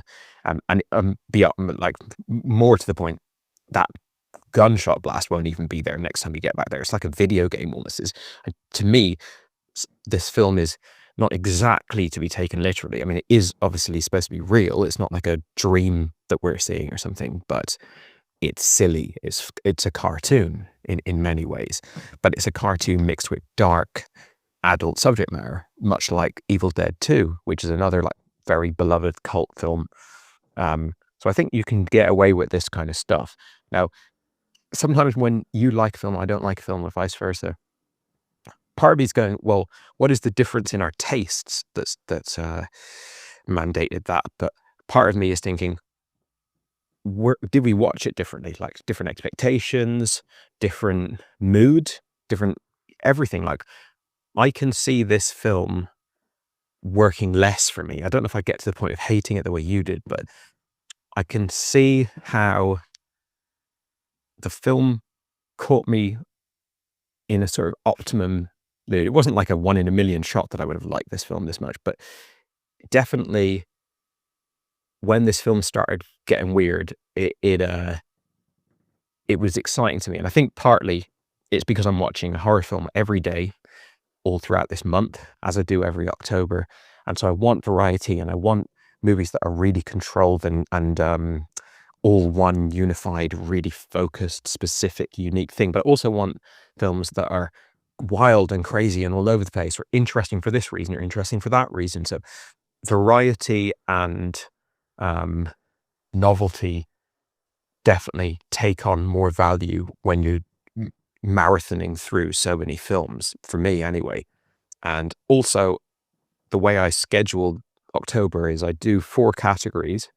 Like, more to the point, that gunshot blast won't even be there next time you get back there. It's like a video game almost. To me, this film is not exactly to be taken literally. I mean, it is obviously supposed to be real. It's not like a dream that we're seeing or something, but it's silly. It's a cartoon in many ways, but it's a cartoon mixed with dark adult subject matter, much like Evil Dead 2, which is another like very beloved cult film. So I think you can get away with this kind of stuff. Now, sometimes when you like a film, I don't like a film, or vice versa. Part of me is going, well, what is the difference in our tastes that's mandated that? But part of me is thinking, did we watch it differently? Like different expectations, different mood? different everything. Like, I can see this film working less for me. I don't know if I get to the point of hating it the way you did, but I can see how the film caught me in a sort of optimum mood. It wasn't like a 1 in a million shot that I would have liked this film this much, but definitely when this film started getting weird, it was exciting to me. And I think partly it's because I'm watching a horror film every day, all throughout this month, as I do every October. And so I want variety, and I want movies that are really controlled and all one unified, really focused, specific, unique thing. But I also want films that are wild and crazy and all over the place, or interesting for this reason or interesting for that reason. So variety and novelty definitely take on more value when you're marathoning through so many films, for me anyway. And also, the way I schedule October is I do 4 categories.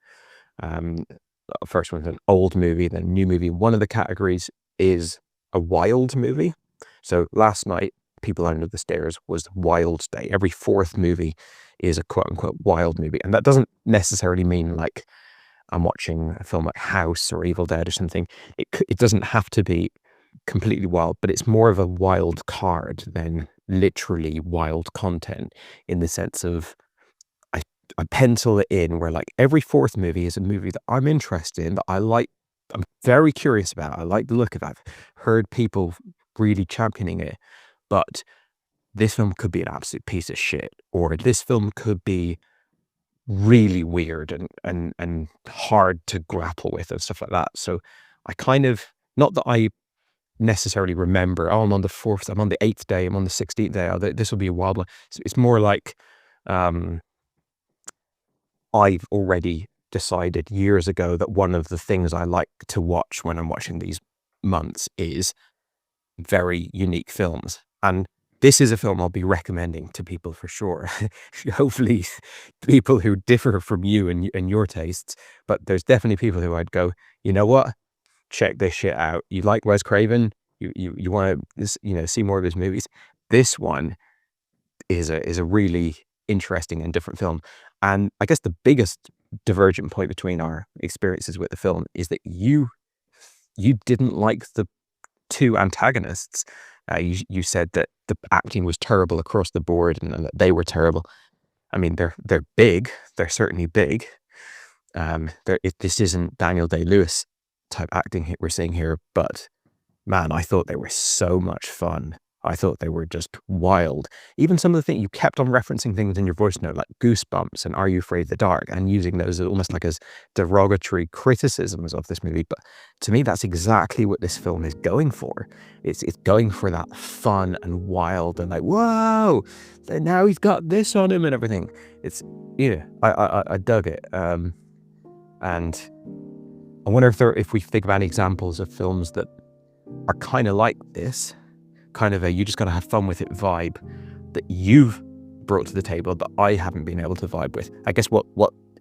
First one's an old movie, then a new movie. One of the categories is a wild movie. So last night, People Under the Stairs was Wild Day. Every 4th movie is a quote unquote wild movie. And that doesn't necessarily mean like I'm watching a film like House or Evil Dead or something. It doesn't have to be completely wild, but it's more of a wild card than literally wild content, in the sense of I pencil it in where like every 4th movie is a movie that I'm interested in, that I like, I'm very curious about. I like the look of it. I've heard people really championing it, but this film could be an absolute piece of shit, or this film could be really weird and hard to grapple with and stuff like that. So I kind of, not that I necessarily remember, oh, I'm on the 4th, I'm on the 8th day, I'm on the 16th day, oh, this will be a wild one. So it's more like I've already decided years ago that one of the things I like to watch when I'm watching these months is very unique films. And this is a film I'll be recommending to people for sure. Hopefully people who differ from you and your tastes, but there's definitely people who I'd go, you know what? Check this shit out. You like Wes Craven? You want to, see more of his movies? This one is a really interesting and different film. And I guess the biggest divergent point between our experiences with the film is that you didn't like the 2 antagonists. You said that the acting was terrible across the board and that they were terrible. I mean, they're big. They're certainly big. This isn't Daniel Day-Lewis type acting we're seeing here, but man, I thought they were so much fun. I thought they were just wild. Even some of the things you kept on referencing things in your voice note, like Goosebumps and Are You Afraid of the Dark, and using those almost like as derogatory criticisms of this movie. But to me, that's exactly what this film is going for. It's going for that fun and wild and like, whoa, now he's got this on him and everything. It's, I dug it. And I wonder if we think about any examples of films that are kind of like this, kind of you just got to have fun with it vibe that you've brought to the table that I haven't been able to vibe with. I guess what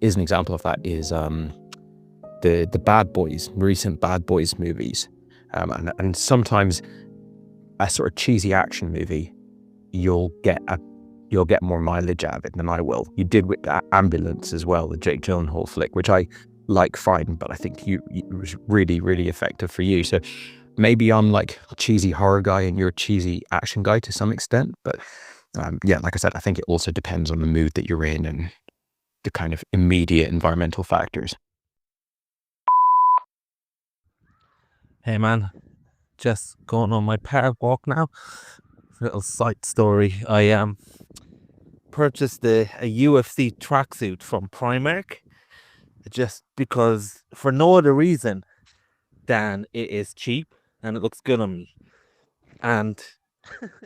is an example of that is the Bad Boys, recent Bad Boys movies, and sometimes a sort of cheesy action movie, you'll get more mileage out of it than I will. You did with Ambulance as well, the Jake Gyllenhaal flick, which I like fine, but I think it was really, really effective for you. So maybe I'm like a cheesy horror guy and you're a cheesy action guy to some extent. But yeah, like I said, I think it also depends on the mood that you're in and the kind of immediate environmental factors. Hey man, just going on my park walk now. Little side story. I purchased a UFC tracksuit from Primark just because, for no other reason than it is cheap and it looks good on me. And the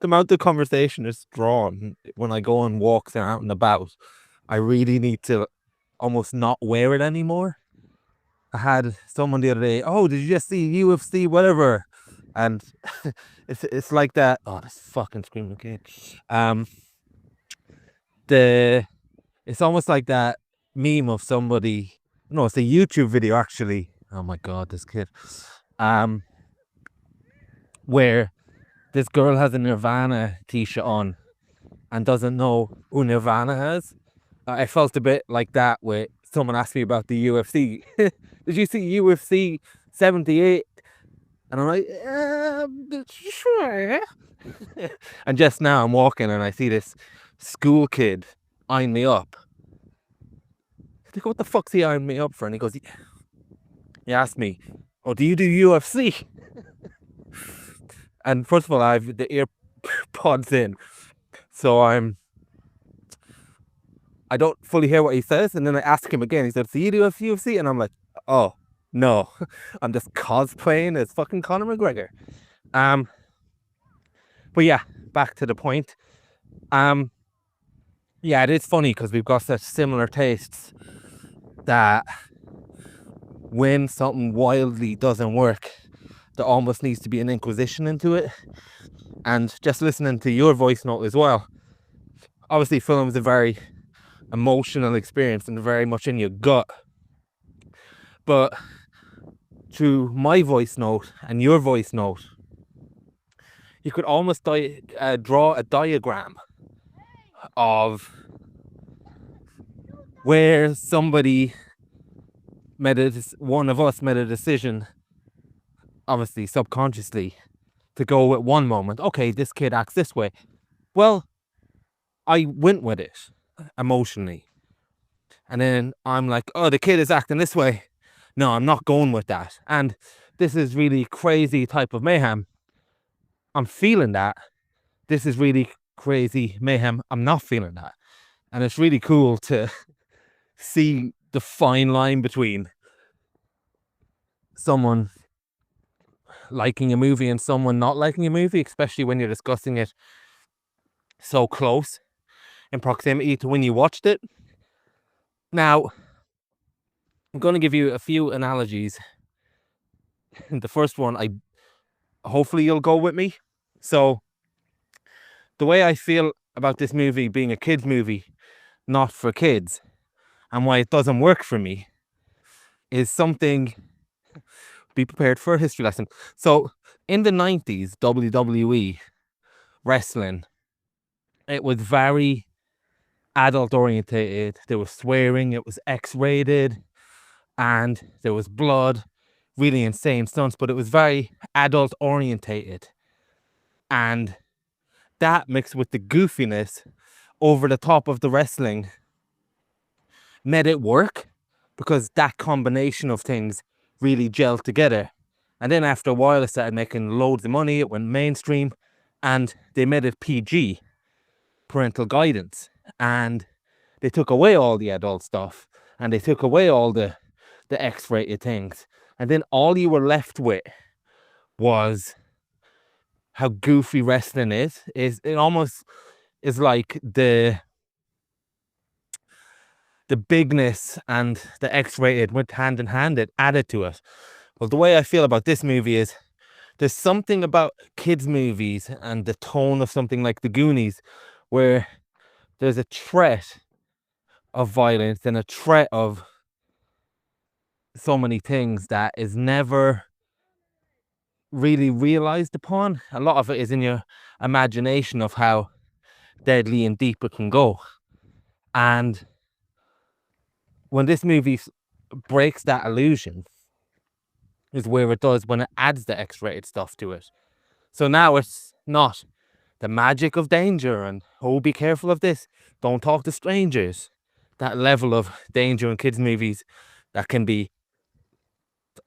amount of conversation is drawn when I go on walks and out and about, I really need to almost not wear it anymore. I had someone the other day, oh, did you just see UFC, whatever? And it's like that. Oh, this fucking screaming kid. It's almost like that meme of somebody. No, it's a YouTube video actually. Oh my god, this kid. Where this girl has a Nirvana t-shirt on and doesn't know who Nirvana is. I felt a bit like that with someone asked me about the UFC. Did you see UFC 78? And I'm like, sure. And just now I'm walking and I see this school kid eyeing me up. I think, what the fuck's he eyeing me up for? And he goes, he asked me, oh, do you do UFC? And first of all, I have the earpods in, so I don't fully hear what he says. And then I ask him again. He said, so you do UFC? And I'm like, oh, no. I'm just cosplaying as fucking Conor McGregor. But yeah, back to the point. Yeah, it is funny because we've got such similar tastes that when something wildly doesn't work, there almost needs to be an inquisition into it. And just listening to your voice note as well, obviously film is a very emotional experience and very much in your gut. But through my voice note and your voice note, you could almost draw a diagram of where somebody one of us made a decision, obviously subconsciously, to go at one moment, okay, this kid acts this way. Well, I went with it emotionally. And then I'm like, oh, the kid is acting this way. No, I'm not going with that. And this is really crazy type of mayhem. I'm feeling that. This is really crazy mayhem. I'm not feeling that. And it's really cool to see the fine line between someone liking a movie and someone not liking a movie, especially when you're discussing it so close in proximity to when you watched it. Now, I'm going to give you a few analogies. The first one, hopefully you'll go with me. So, the way I feel about this movie being a kids movie, not for kids, and why it doesn't work for me, is something. Be prepared for a history lesson. So, in the 90s, WWE wrestling, it was very adult orientated. There was swearing, it was X-rated, and there was blood, really insane stunts, but it was very adult orientated. And that mixed with the goofiness over the top of the wrestling made it work, because that combination of things really gelled together. And then after a while, it started making loads of money. It went mainstream, and they made it PG, parental guidance, and they took away all the adult stuff, and they took away all the X-rated things, and then all you were left with was how goofy wrestling is. It almost is like the bigness and the X-rated went hand in hand. It added to it. Well, the way I feel about this movie is there's something about kids' movies and the tone of something like The Goonies where there's a threat of violence and a threat of so many things that is never really realized upon. A lot of it is in your imagination of how deadly and deep it can go. And when this movie breaks that illusion is where it does, when it adds the X-rated stuff to it. So now it's not the magic of danger and, oh, be careful of this, don't talk to strangers. That level of danger in kids' movies that can be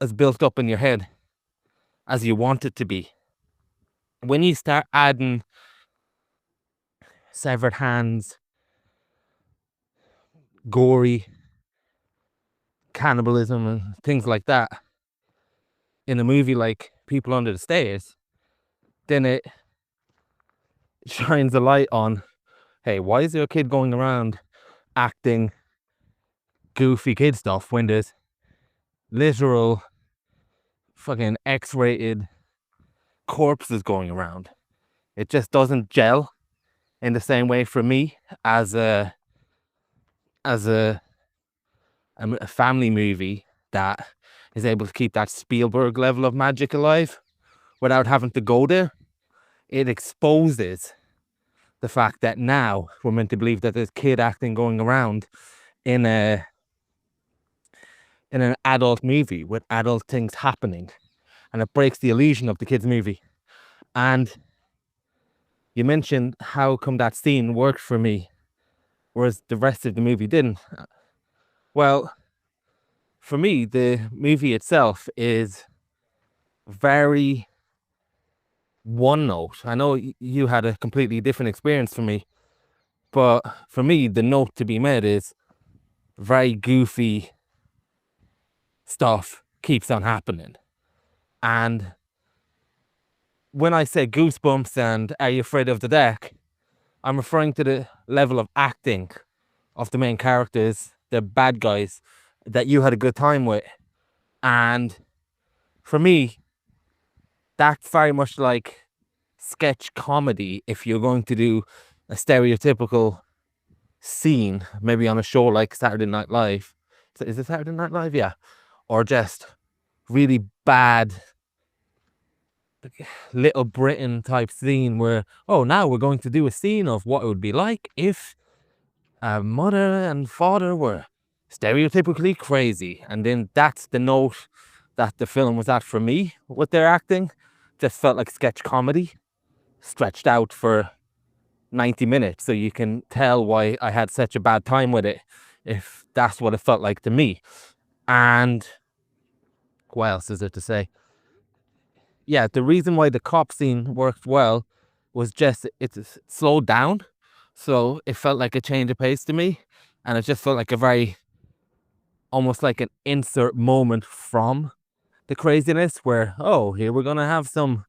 as built up in your head as you want it to be. When you start adding severed hands, gory cannibalism and things like that in a movie like People Under the Stairs, then it shines a light on, hey, why is there a kid going around acting goofy kid stuff when there's literal fucking X-rated corpses going around? It just doesn't gel in the same way for me as a family movie that is able to keep that Spielberg level of magic alive without having to go there. it exposes the fact that now we're meant to believe that there's kid acting going around in an adult movie with adult things happening, and it breaks the illusion of the kids movie. And you mentioned how come that scene worked for me whereas the rest of the movie didn't. Well, for me, the movie itself is very one note. I know you had a completely different experience from me, but for me, the note to be made is very goofy stuff keeps on happening. And when I say goosebumps and Are You Afraid of the Dark, I'm referring to the level of acting of the main characters, the bad guys that you had a good time with. And for me, that's very much like sketch comedy. If you're going to do a stereotypical scene, maybe on a show like Saturday Night Live. Is it Saturday Night Live? Yeah. Or just really bad Little Britain type scene where, oh, now we're going to do a scene of what it would be like if a mother and father were stereotypically crazy. And then that's the note that the film was at for me with their acting. Just felt like sketch comedy stretched out for 90 minutes. So you can tell why I had such a bad time with it, if that's what it felt like to me. And what else is there to say? Yeah, the reason why the cop scene worked well was just it's slowed down. So it felt like a change of pace to me. And it just felt like a very, almost like an insert moment from the craziness where, oh, here we're going to have some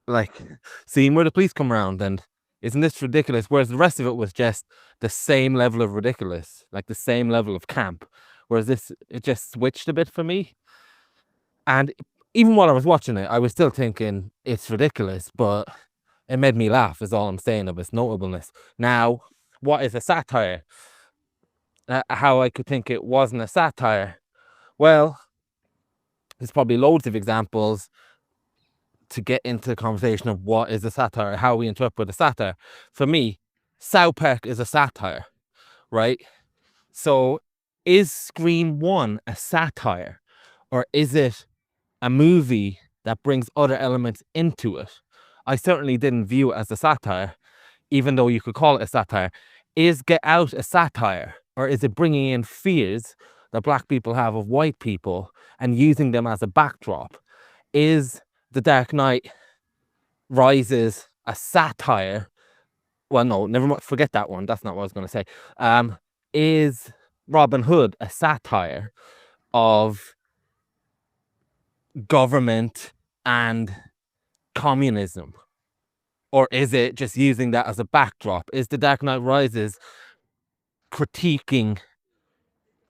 like scene where the police come around and isn't this ridiculous? Whereas the rest of it was just the same level of ridiculous, like the same level of camp. Whereas this, it just switched a bit for me. And even while I was watching it, I was still thinking it's ridiculous, but it made me laugh is all I'm saying of its notableness. Now, what is a satire? How I could think it wasn't a satire? Well, there's probably loads of examples to get into the conversation of what is a satire, how we interpret a satire. For me, South Park is a satire, right? So is Scream 1 a satire, or is it a movie that brings other elements into it? I certainly didn't view it as a satire, even though you could call it a satire. Is Get Out a satire, or is it bringing in fears that black people have of white people and using them as a backdrop? Is The Dark Knight Rises a satire? Well, no, never mind, forget that one. That's not what I was going to say. Is Robin Hood a satire of government and communism? Or is it just using that as a backdrop? Is The Dark Knight Rises critiquing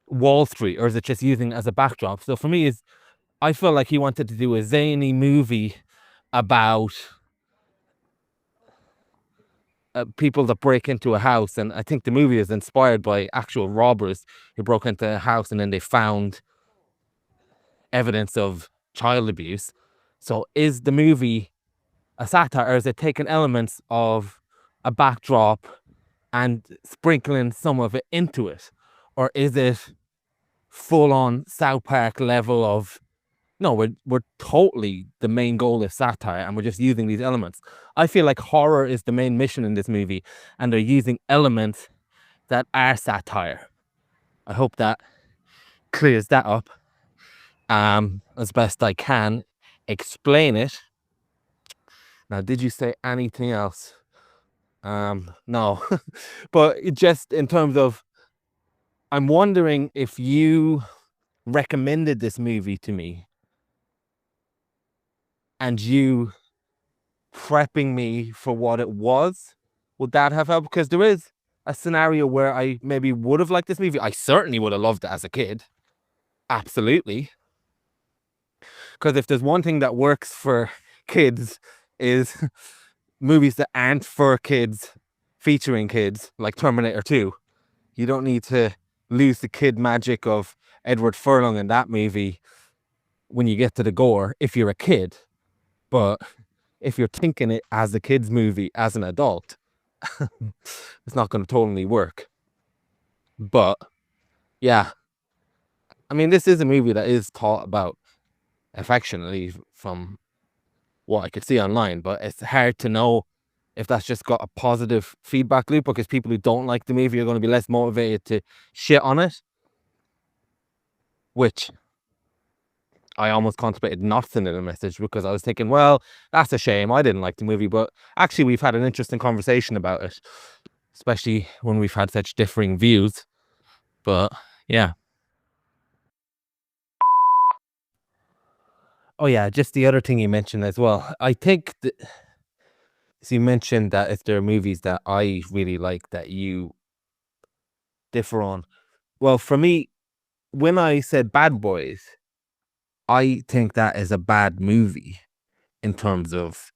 Wall Street, or is it just using it as a backdrop? So for me, I feel like he wanted to do a zany movie about people that break into a house, and I think the movie is inspired by actual robbers who broke into a house and then they found evidence of child abuse. So is the movie a satire, or is it taking elements of a backdrop and sprinkling some of it into it? Or is it full on South Park level of, no, we're totally, the main goal is satire and we're just using these elements? I feel like horror is the main mission in this movie and they're using elements that are satire. I hope that clears that up as best I can explain it. Now, did you say anything else? No, but just in terms of, I'm wondering if you recommended this movie to me and you prepping me for what it was, would that have helped? Because there is a scenario where I maybe would have liked this movie. I certainly would have loved it as a kid. Absolutely. Because if there's one thing that works for kids is movies that aren't for kids, featuring kids, like Terminator 2. You don't need to lose the kid magic of Edward Furlong in that movie when you get to the gore if you're a kid. But if you're thinking it as a kid's movie as an adult, it's not going to totally work. But yeah, I mean, this is a movie that is taught about affectionately from what I could see online, but it's hard to know if that's just got a positive feedback loop, because people who don't like the movie are going to be less motivated to shit on it, which I almost contemplated not sending a message, because I was thinking, well, that's a shame, I didn't like the movie, but actually we've had an interesting conversation about it, especially when we've had such differing views. But yeah. Oh yeah, just the other thing you mentioned as well. I think that, so you mentioned that if there are movies that I really like that you differ on. Well, for me, when I said Bad Boys, I think that is a bad movie in terms of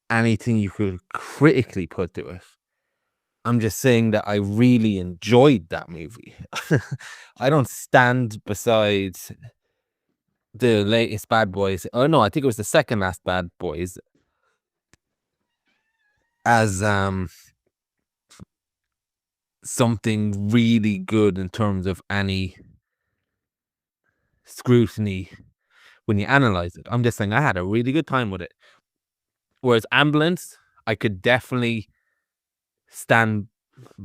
anything you could critically put to it. I'm just saying that I really enjoyed that movie. I don't stand beside the latest Bad Boys. Oh no, I think it was the second last Bad Boys as something really good in terms of any scrutiny when you analyze it. I'm just saying I had a really good time with it. Whereas Ambulance, I could definitely stand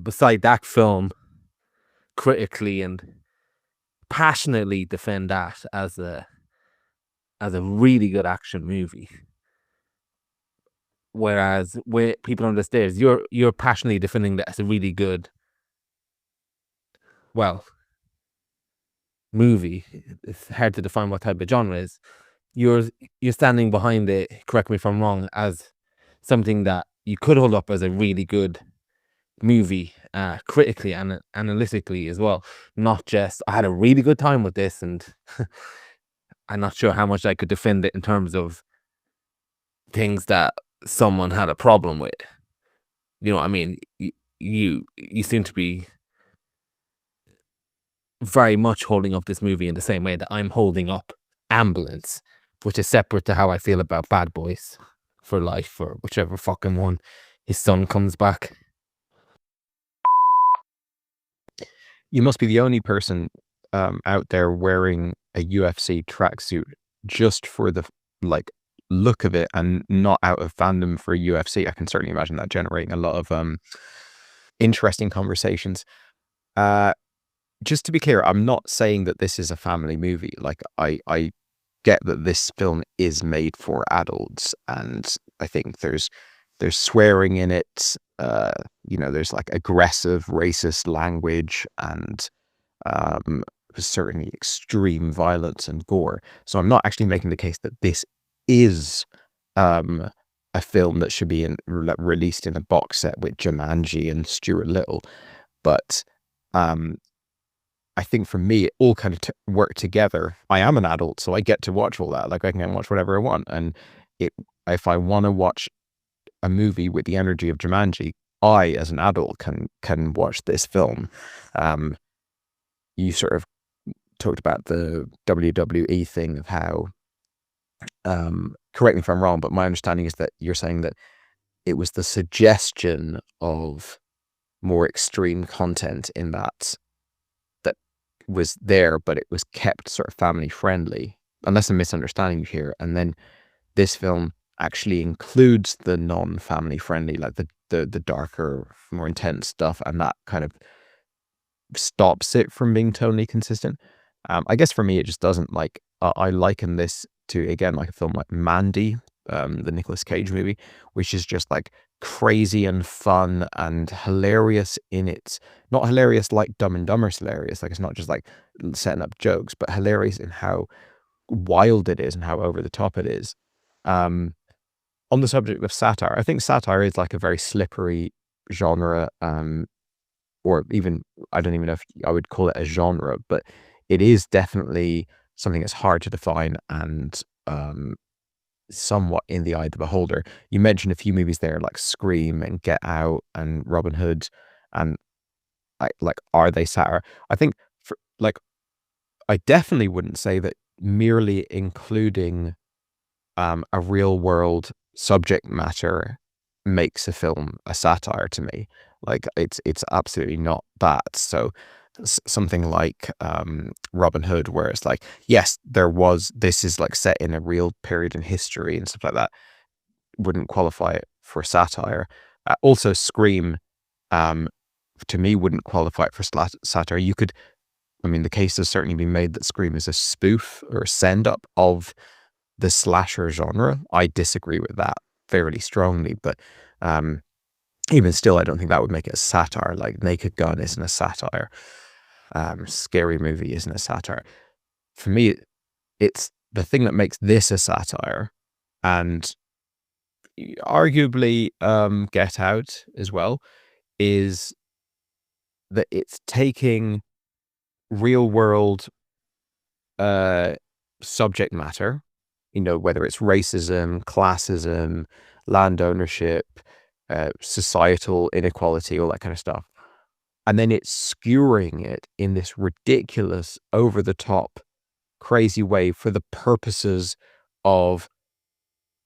beside that film critically and passionately defend that as a really good action movie. Whereas where people on the stairs, you're passionately defending that as a really good, well, movie. It's hard to define what type of genre is. You're standing behind it, correct me if I'm wrong, as something that you could hold up as a really good movie, critically and analytically as well. Not just, I had a really good time with this, and I'm not sure how much I could defend it in terms of things that someone had a problem with. You know what I mean? You seem to be very much holding up this movie in the same way that I'm holding up Ambulance, which is separate to how I feel about Bad Boys for Life, or whichever fucking one his son comes back. You must be the only person out there wearing a UFC tracksuit just for the like look of it, and not out of fandom for UFC. I can certainly imagine that generating a lot of interesting conversations. Just to be clear, I'm not saying that this is a family movie. Like I get that this film is made for adults, and I think there's swearing in it. There's like aggressive, racist language, and certainly extreme violence and gore. So I'm not actually making the case that this is a film that should be released in a box set with Jumanji and Stuart Little. But I think for me, it all kind of work together. I am an adult, so I get to watch all that. Like, I can watch whatever I want. And if I want to watch a movie with the energy of Jumanji, I, as an adult, can watch this film. You sort of talked about the WWE thing of how, correct me if I'm wrong, but my understanding is that you're saying that it was the suggestion of more extreme content in that was there, but it was kept sort of family friendly, unless I'm misunderstanding you here. And then this film actually includes the non-family friendly, like the darker, more intense stuff, and that kind of stops it from being totally consistent. I guess for me, it just doesn't. Like, I liken this to, again, like a film like Mandy, the Nicolas Cage movie, which is just like crazy and fun and hilarious in its, not hilarious like Dumb and Dumber's hilarious, like it's not just like setting up jokes, but hilarious in how wild it is and how over the top it is. On the subject of satire, I think satire is like a very slippery genre, or even, I don't even know if I would call it a genre, but it is definitely something that's hard to define and somewhat in the eye of the beholder. You mentioned a few movies there like Scream and Get Out and Robin Hood, and are they satire? I think I definitely wouldn't say that merely including a real world subject matter makes a film a satire to me. Like it's absolutely not that. So something like Robin Hood, where it's like, yes, this is like set in a real period in history and stuff like that, wouldn't qualify it for satire. Also, Scream, to me, wouldn't qualify it for satire. The case has certainly been made that Scream is a spoof or a send-up of the slasher genre. I disagree with that fairly strongly, but even still, I don't think that would make it a satire. Like Naked Gun isn't a satire. Scary Movie isn't a satire. For me, it's the thing that makes this a satire, and arguably Get Out as well, is that it's taking real world subject matter, whether it's racism, classism, land ownership, societal inequality, all that kind of stuff, and then it's skewering it in this ridiculous, over the top, crazy way for the purposes of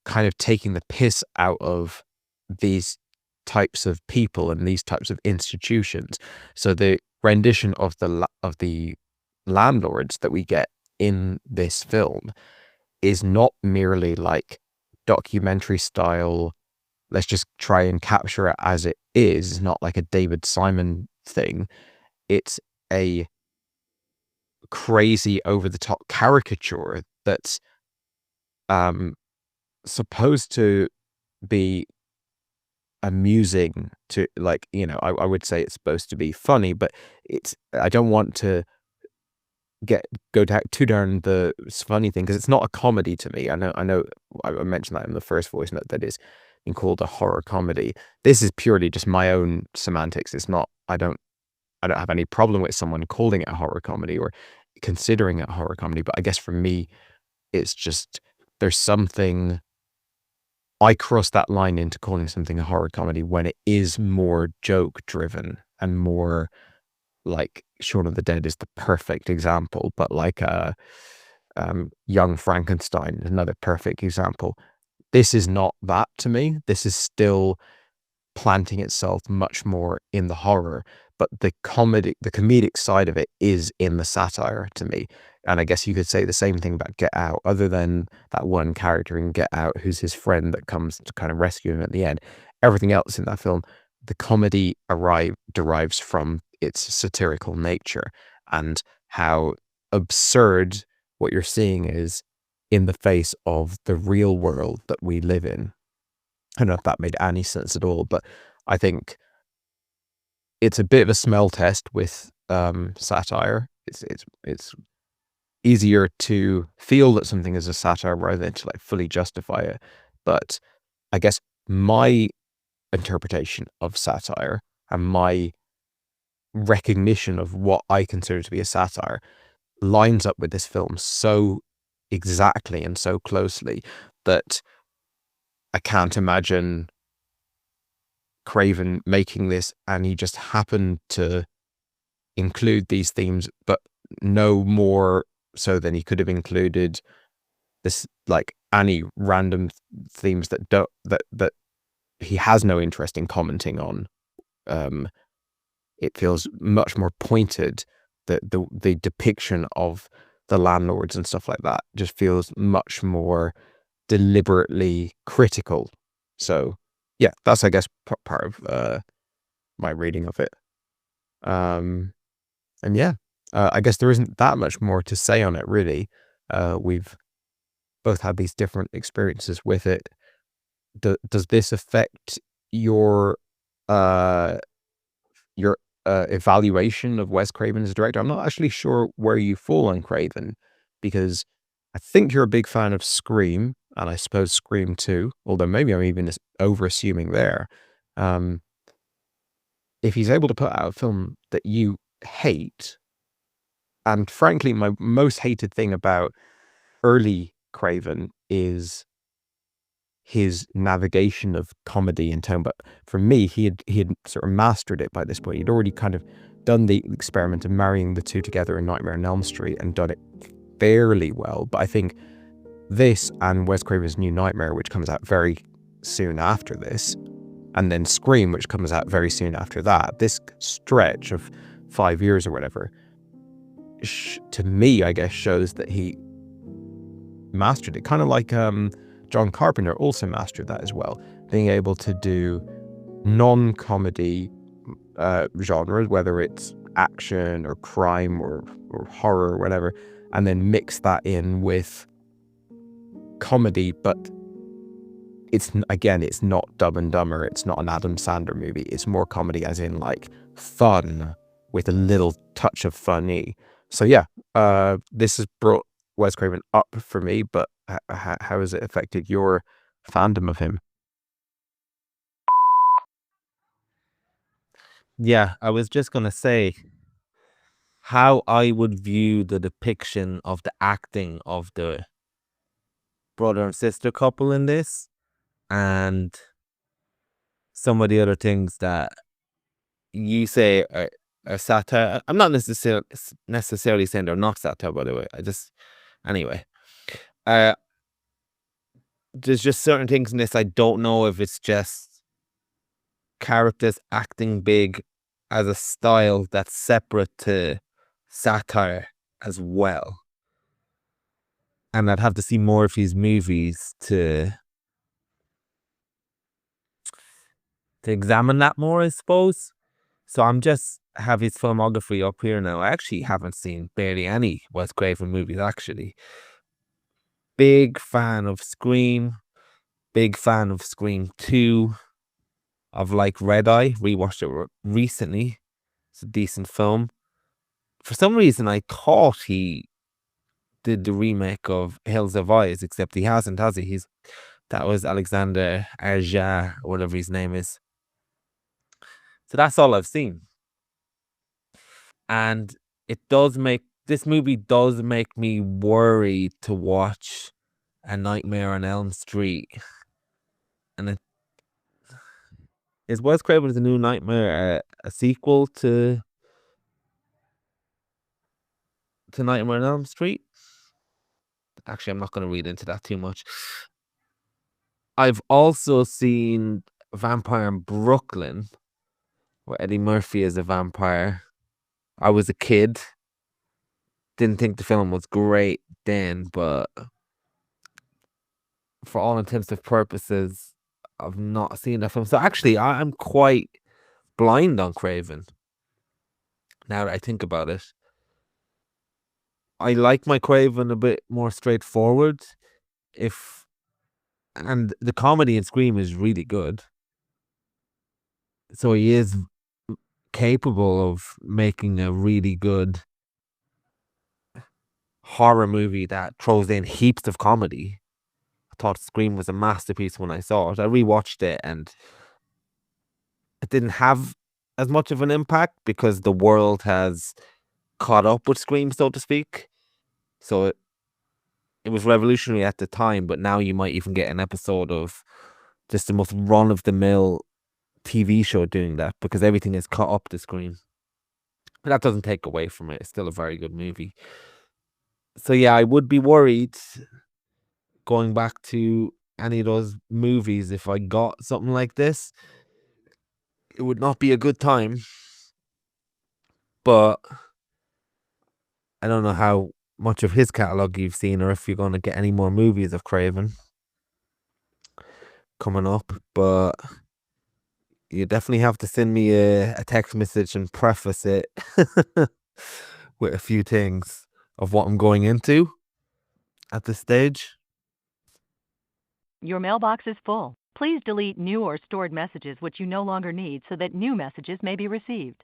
kind of taking the piss out of these types of people and these types of institutions. So the rendition of the landlords that we get in this film is not merely like documentary style, let's just try and capture it as it is. It's not like a David Simon thing. It's a crazy, over the top caricature that's supposed to be amusing to, like, I would say it's supposed to be funny, but I don't want to go down too darn the funny thing, because it's not a comedy to me. I know I mentioned that in the first voice note, that is being called a horror comedy. This is purely just my own semantics. It's not, I don't have any problem with someone calling it a horror comedy or considering it a horror comedy, but I guess for me, it's just, there's something, I cross that line into calling something a horror comedy when it is more joke driven and more like Shaun of the Dead is the perfect example, but like Young Frankenstein is another perfect example. This is not that to me. This is still planting itself much more in the horror, but the comedic side of it is in the satire to me. And I guess you could say the same thing about Get Out, other than that one character in Get Out who's his friend that comes to kind of rescue him at the end. Everything else in that film, the comedy derives from its satirical nature and how absurd what you're seeing is in the face of the real world that we live in. I don't know if that made any sense at all, but I think it's a bit of a smell test with satire. It's easier to feel that something is a satire rather than to like fully justify it. But I guess my interpretation of satire and my recognition of what I consider to be a satire lines up with this film so exactly and so closely that I can't imagine Craven making this and he just happened to include these themes, but no more so than he could have included this, like, any random themes that he has no interest in commenting on. It feels much more pointed. The depiction of the landlords and stuff like that just feels much more deliberately critical. So yeah, that's, I guess, part of my reading of it. And yeah, I guess there isn't that much more to say on it, really. We've both had these different experiences with it. Does this affect your evaluation of Wes Craven as a director? I'm not actually sure where you fall on Craven, because I think you're a big fan of Scream, and I suppose Scream 2, although maybe I'm even over assuming there. If he's able to put out a film that you hate, and frankly, my most hated thing about early Craven is his navigation of comedy and tone, but for me, he had sort of mastered it by this point. He'd already kind of done the experiment of marrying the two together in Nightmare on Elm Street and done it fairly well. But I think this and Wes Craven's New Nightmare, which comes out very soon after this, and then Scream, which comes out very soon after that. This stretch of 5 years or whatever, to me, I guess, shows that he mastered it. Kind of like John Carpenter also mastered that as well, being able to do non-comedy genres, whether it's action or crime or horror or whatever, and then mix that in with comedy, but it's not Dumb and Dumber, it's not an Adam Sandler movie, it's more comedy as in like fun with a little touch of funny. So yeah, this has brought Wes Craven up for me, but how has it affected your fandom of him? Yeah, I was just gonna say how I would view the depiction of the acting of the brother and sister couple in this, and some of the other things that you say are satire. I'm not necessarily saying they're not satire, by the way. Anyway, uh, there's just certain things in this I don't know if it's just characters acting big as a style that's separate to satire as well. And I'd have to see more of his movies to examine that more, I suppose. So I'm just have his filmography up here now. I actually haven't seen barely any Wes Craven movies, actually. Big fan of Scream. Big fan of Scream 2. Of like Red Eye. Rewatched it recently. It's a decent film. For some reason, I thought he did the remake of Hills Have Eyes, except he hasn't, has he? That was Alexander Arja, or whatever his name is. So that's all I've seen. And this movie does make me worry to watch A Nightmare on Elm Street. And is Wes Craven's A New Nightmare a sequel to Nightmare on Elm Street? Actually, I'm not going to read into that too much. I've also seen Vampire in Brooklyn, where Eddie Murphy is a vampire. I was a kid. Didn't think the film was great then, but for all intents and purposes, I've not seen that film. So actually, I'm quite blind on Craven. Now that I think about it, I like my Craven a bit more straightforward. And the comedy in Scream is really good. So he is capable of making a really good horror movie that throws in heaps of comedy. I thought Scream was a masterpiece when I saw it. I rewatched it and it didn't have as much of an impact because the world has caught up with Scream, so to speak. So it was revolutionary at the time, but now you might even get an episode of just the most run-of-the-mill TV show doing that because everything is caught up to Scream. But that doesn't take away from it. It's still a very good movie. So yeah, I would be worried going back to any of those movies if I got something like this. It would not be a good time. But I don't know how much of his catalogue you've seen or if you're going to get any more movies of Craven coming up. But you definitely have to send me a text message and preface it with a few things of what I'm going into at this stage. Your mailbox is full. Please delete new or stored messages which you no longer need so that new messages may be received.